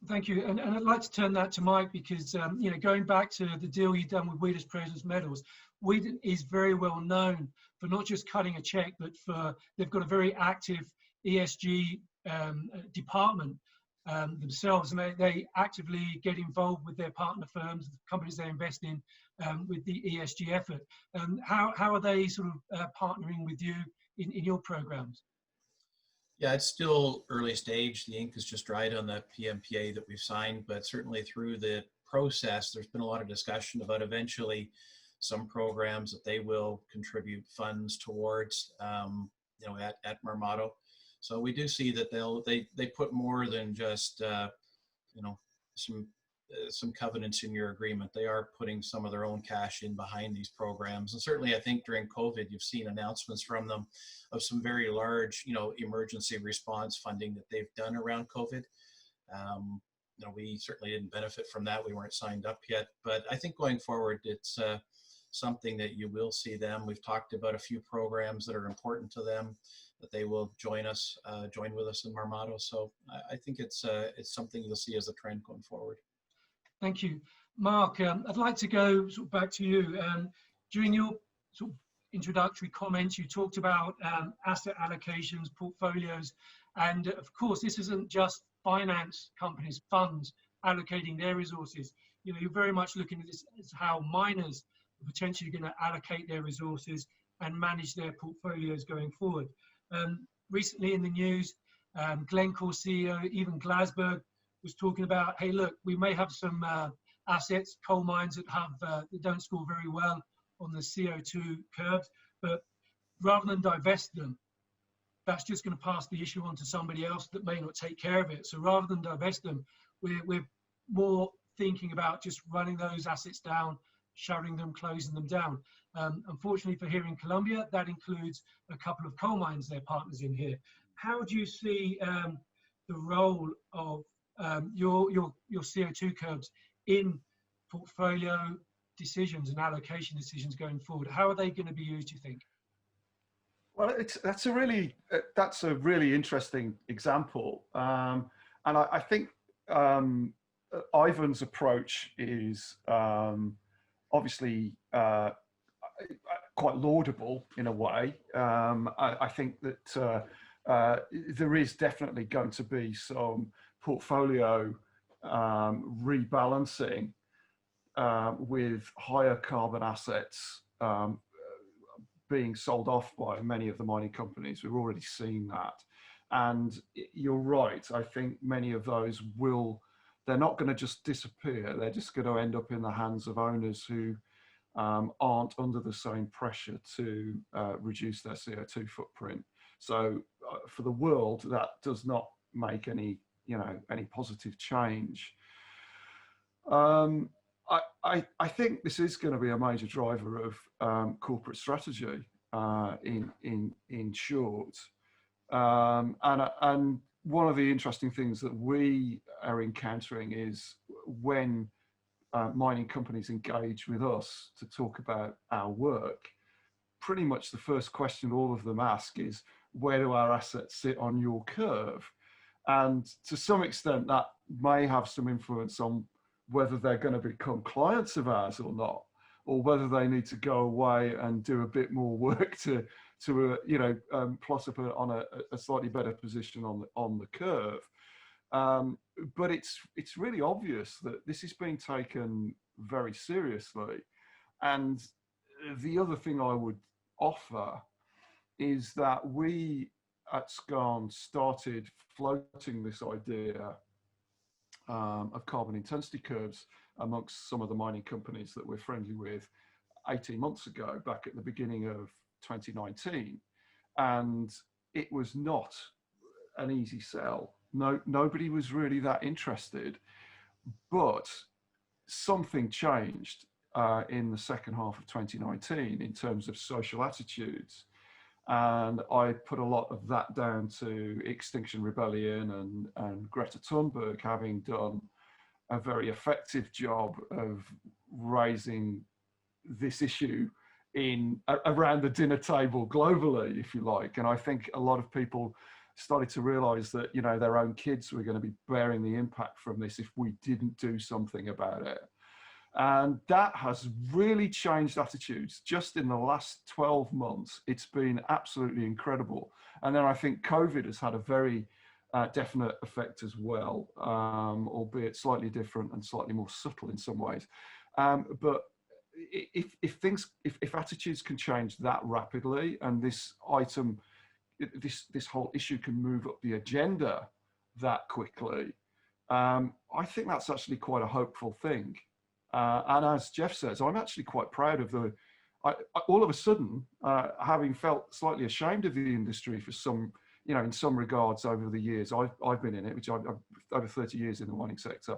[SPEAKER 1] Thank you, and I'd like to turn that to Mike, because going back to the deal you've done with Wheaton's Precious Metals, Wheaton is very well known for not just cutting a check, but they've got a very active ESG department themselves, and they actively get involved with their partner firms, the companies they invest in, with the ESG effort. How are they sort of partnering with you in your programs?
[SPEAKER 4] Yeah, it's still early stage. The ink is just dried on the PMPA that we've signed, but certainly through the process, there's been a lot of discussion about eventually some programs that they will contribute funds towards, you know, at Marmato. So we do see that they put more than just you know, some covenants in your agreement. They are putting some of their own cash in behind these programs. And certainly I think during COVID, you've seen announcements from them of some very large, you know, emergency response funding that they've done around COVID. You know, we certainly didn't benefit from that. We weren't signed up yet, but I think going forward, it's something that you will see them. We've talked about a few programs that are important to them that they will join with us in Marmato. So I think it's something you'll see as a trend going forward.
[SPEAKER 1] Thank you. Mark, I'd like to go sort of back to you. During your sort of introductory comments, you talked about asset allocations, portfolios, and of course, this isn't just finance companies, funds allocating their resources. You know, you're very much looking at this as how miners are potentially going to allocate their resources and manage their portfolios going forward. Recently in the news, Glencore CEO, even Glasberg, was talking about, hey, look, we may have some assets, coal mines that don't score very well on the CO2 curves, but rather than divest them, that's just going to pass the issue on to somebody else that may not take care of it. So rather than divest them, we're more thinking about just running those assets down, shutting them, closing them down. Unfortunately for here in Colombia, that includes a couple of coal mines, they're partners in here. How do you see the role of your CO2 curves in portfolio decisions and allocation decisions going forward? How are they going to be used, do you think?
[SPEAKER 6] Well, that's a really interesting example, and I think Ivan's approach is obviously quite laudable in a way. I think that there is definitely going to be some portfolio rebalancing with higher carbon assets being sold off by many of the mining companies. We've already seen that. And you're right, I think many of those they're not going to just disappear. They're just going to end up in the hands of owners who aren't under the same pressure to reduce their CO2 footprint. So for the world, that does not make any positive change. I think this is going to be a major driver of corporate strategy in short. And one of the interesting things that we are encountering is when mining companies engage with us to talk about our work, pretty much the first question all of them ask is, where do our assets sit on your curve? And to some extent, that may have some influence on whether they're going to become clients of ours or not, or whether they need to go away and do a bit more work to plot up on a slightly better position on the curve. But it's really obvious that this is being taken very seriously. And the other thing I would offer is that we at Skarn started floating this idea of carbon intensity curves amongst some of the mining companies that we're friendly with 18 months ago, back at the beginning of 2019. And it was not an easy sell. Nobody was really that interested, but something changed in the second half of 2019 in terms of social attitudes. And I put a lot of that down to Extinction Rebellion and Greta Thunberg having done a very effective job of raising this issue around the dinner table globally, if you like. And I think a lot of people started to realize that, their own kids were going to be bearing the impact from this if we didn't do something about it. And that has really changed attitudes just in the last 12 months. It's been absolutely incredible. And then I think COVID has had a very definite effect as well, albeit slightly different and slightly more subtle in some ways. But if attitudes can change that rapidly, and this whole issue can move up the agenda that quickly, I think that's actually quite a hopeful thing. And as Jeff says, I'm actually quite proud of all of a sudden, having felt slightly ashamed of the industry for some, in some regards over the years I've been in it, which I've over 30 years in the mining sector,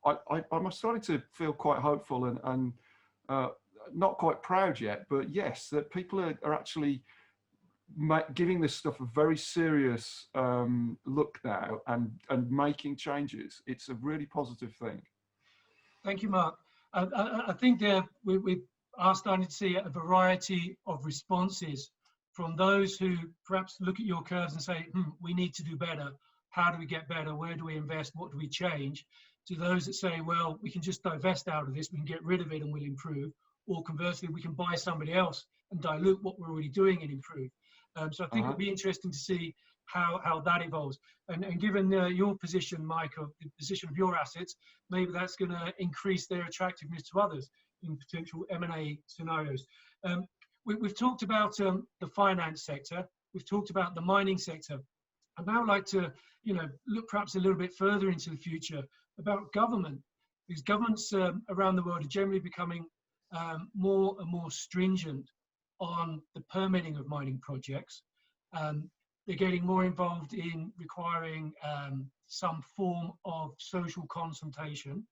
[SPEAKER 6] I'm starting to feel quite hopeful and not quite proud yet, but yes, that people are actually giving this stuff a very serious look now and making changes. It's a really positive thing.
[SPEAKER 1] Thank you, Mark. I think we are starting to see a variety of responses from those who perhaps look at your curves and say, we need to do better. How do we get better? Where do we invest? What do we change? To those that say, well, we can just divest out of this, we can get rid of it and we'll improve. Or conversely, we can buy somebody else and dilute what we're already doing and improve. So I think it'll be interesting to see how that evolves. And given your position, Mike, of the position of your assets, maybe that's going to increase their attractiveness to others in potential M&A scenarios. We've talked about the finance sector. We've talked about the mining sector. I'd now like to, look perhaps a little bit further into the future about government, because governments around the world are generally becoming more and more stringent on the permitting of mining projects. They're getting more involved in requiring some form of social consultation.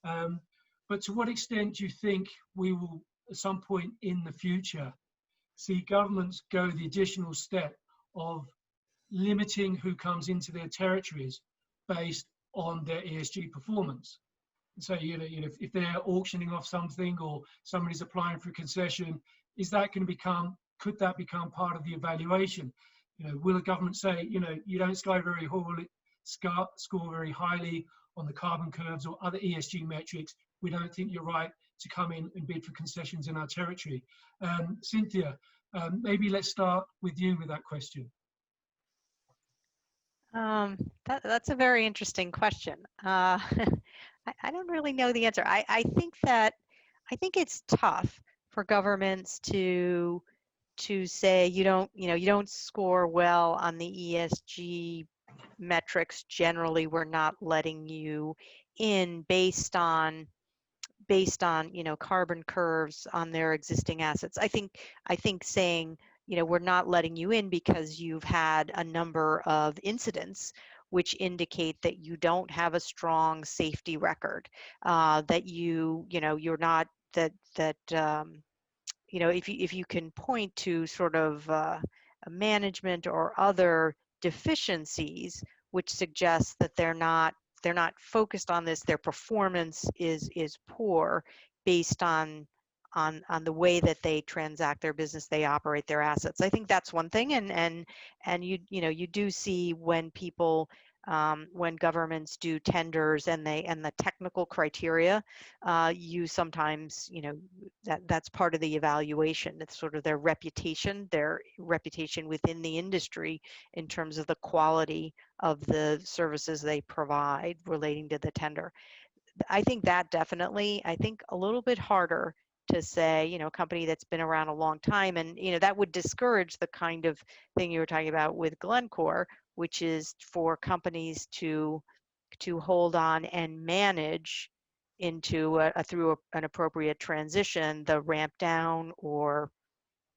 [SPEAKER 1] But to what extent do you think we will, at some point in the future, see governments go the additional step of limiting who comes into their territories based on their ESG performance? So, if they're auctioning off something or somebody's applying for a concession, could that become part of the evaluation? Will a government say, you don't score very highly on the carbon curves or other ESG metrics, we don't think you're right to come in and bid for concessions in our territory? Cynthia, maybe let's start with you with that question.
[SPEAKER 5] That's a very interesting question. I don't really know the answer. I think it's tough for governments to say you don't score well on the ESG metrics. Generally, we're not letting you in based on carbon curves on their existing assets. I think saying we're not letting you in because you've had a number of incidents which indicate that you don't have a strong safety record, that you're not if you can point to sort of a management or other deficiencies which suggests that they're not focused on this, their performance is poor based on the way that they transact their business, they operate their assets. I think that's one thing, and you do see when people when governments do tenders and the technical criteria, you sometimes that's part of the evaluation. It's sort of their reputation within the industry in terms of the quality of the services they provide relating to the tender. I think that definitely, I think a little bit harder to say, a company that's been around a long time, and that would discourage the kind of thing you were talking about with Glencore, which is for companies to hold on and manage into through an appropriate transition, the ramp down or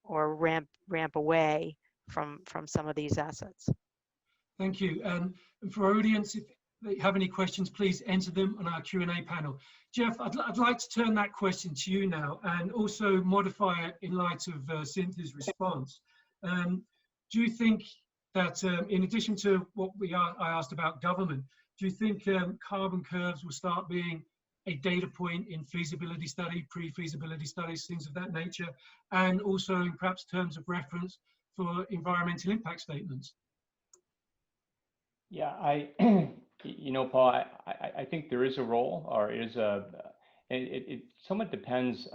[SPEAKER 5] ramp away from some of these assets.
[SPEAKER 1] Thank you. And for our audience, if they have any questions, please enter them on our Q&A panel. Jeff, I'd like to turn that question to you now and also modify it in light of Cynthia's response. Do you think that in addition to what I asked about government, do you think carbon curves will start being a data point in feasibility study, pre-feasibility studies, things of that nature, and also in perhaps terms of reference for environmental impact statements?
[SPEAKER 7] Yeah, Paul, I think there is a role, or it somewhat depends.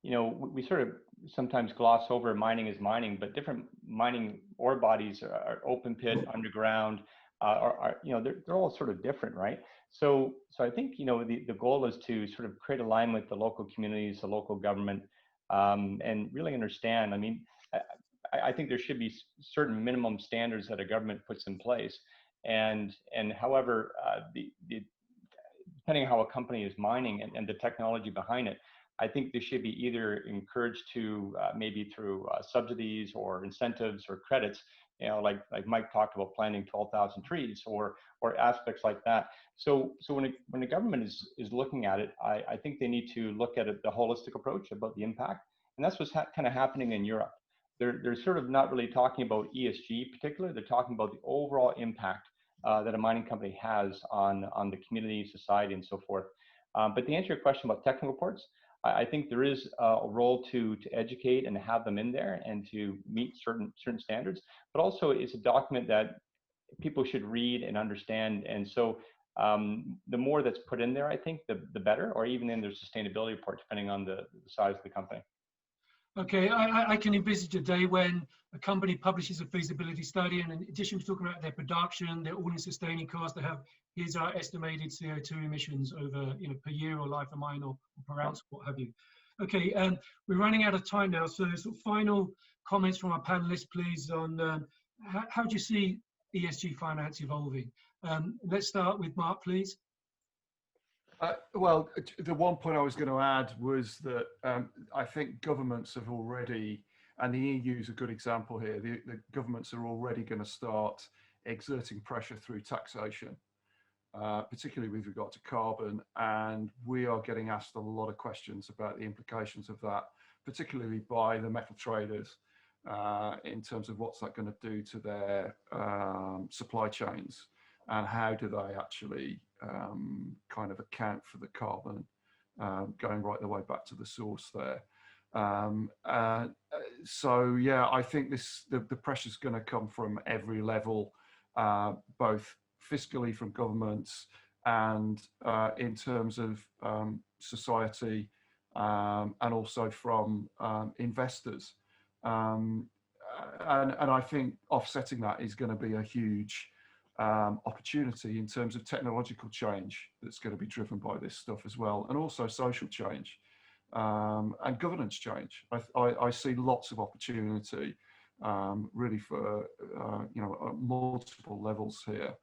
[SPEAKER 7] We sort of sometimes gloss over mining is mining, but different mining ore bodies are open pit, underground, they're all sort of different, right? So I think, the goal is to sort of create alignment with the local communities, the local government, and really understand. I mean, I think there should be certain minimum standards that a government puts in place, and however, depending on how a company is mining and the technology behind it, I think they should be either encouraged to maybe through subsidies or incentives or credits, like Mike talked about planting 12,000 trees or aspects like that. So when the government is looking at it, I think they need to look at it, the holistic approach about the impact, and that's what's kind of happening in Europe. They're sort of not really talking about ESG particularly. They're talking about the overall impact that a mining company has on the community, society, and so forth. But to answer your question about technical reports, I think there is a role to educate and have them in there and to meet certain standards, but also it's a document that people should read and understand. And so the more that's put in there, I think the better, or even in their sustainability report, depending on the size of the company.
[SPEAKER 1] Okay, I can envisage a day when a company publishes a feasibility study, and in addition to talking about their production, their all-in sustaining cost, they have, here's our estimated CO2 emissions over, per year or life of mine or per ounce, what have you. Okay, we're running out of time now, so sort of final comments from our panelists, please, on how do you see ESG finance evolving? Let's start with Mark, please.
[SPEAKER 6] Well, the one point I was going to add was that I think governments have already, and the EU is a good example here, the governments are already going to start exerting pressure through taxation, particularly with regard to carbon, and we are getting asked a lot of questions about the implications of that, particularly by the metal traders, in terms of what's that going to do to their supply chains, and how do they actually kind of account for the carbon going right the way back to the source there. So yeah, I think the pressure's going to come from every level, both fiscally from governments and in terms of society, and also from investors. And I think offsetting that is going to be a huge opportunity in terms of technological change that's going to be driven by this stuff as well, and also social change and governance change. I see lots of opportunity really for multiple levels here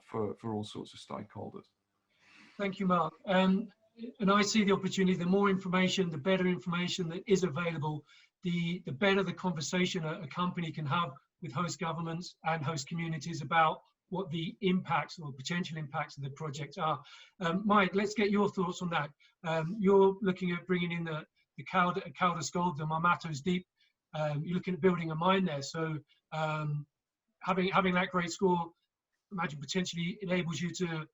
[SPEAKER 6] for all sorts of stakeholders.
[SPEAKER 1] Thank you, Mark. And I see the opportunity, the more information, the better information that is available, the better the conversation a company can have with host governments and host communities about what the impacts or potential impacts of the project are. Mike, let's get your thoughts on that. You're looking at bringing in the Caldas Gold, the Marmatos Deep. You're looking at building a mine there. So having that great score, imagine potentially enables you to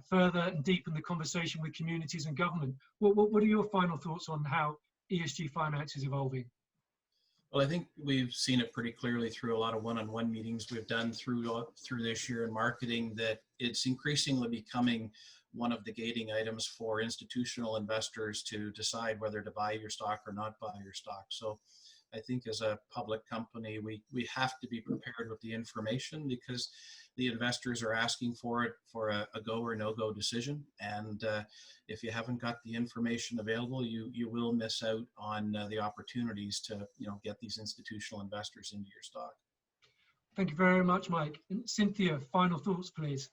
[SPEAKER 1] further and deepen the conversation with communities and government. What are your final thoughts on how ESG finance is evolving?
[SPEAKER 4] Well, I think we've seen it pretty clearly through a lot of one-on-one meetings we've done through this year in marketing, that it's increasingly becoming one of the gating items for institutional investors to decide whether to buy your stock or not buy your stock. So I think as a public company, we have to be prepared with the information, because the investors are asking for it for a go or no-go decision. And if you haven't got the information available, you will miss out on the opportunities to get these institutional investors into your stock.
[SPEAKER 1] Thank you very much, Mike. And Cynthia, final thoughts, please.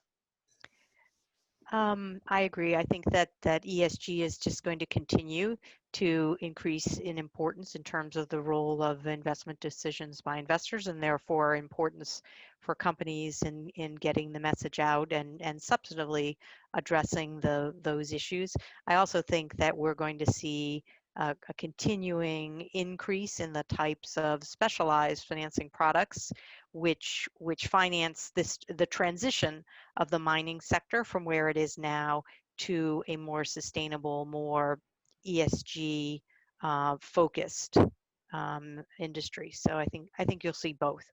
[SPEAKER 5] I agree. I think that ESG is just going to continue to increase in importance in terms of the role of investment decisions by investors, and therefore importance for companies in getting the message out and substantively addressing those issues. I also think that we're going to see a continuing increase in the types of specialized financing products which finance the transition of the mining sector from where it is now to a more sustainable, more ESG focused industry. So I think you'll see both.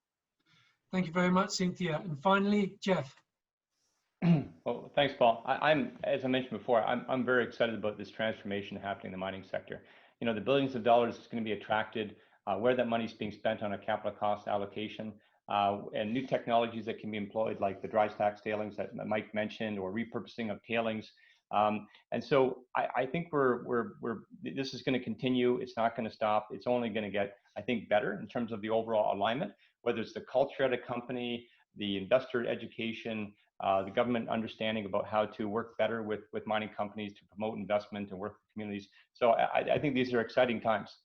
[SPEAKER 1] Thank you very much, Cynthia. And finally, Jeff.
[SPEAKER 7] Well, thanks, Paul. I'm, as I mentioned before, I'm very excited about this transformation happening in the mining sector. The billions of dollars is going to be attracted, where that money is being spent on a capital cost allocation. and new technologies that can be employed, like the dry stack tailings that Mike mentioned, or repurposing of tailings. And so I think this is going to continue. It's not going to stop. It's only going to get, I think, better in terms of the overall alignment, whether it's the culture at a company, the investor education, the government understanding about how to work better with mining companies to promote investment and work with communities. So I think these are exciting times.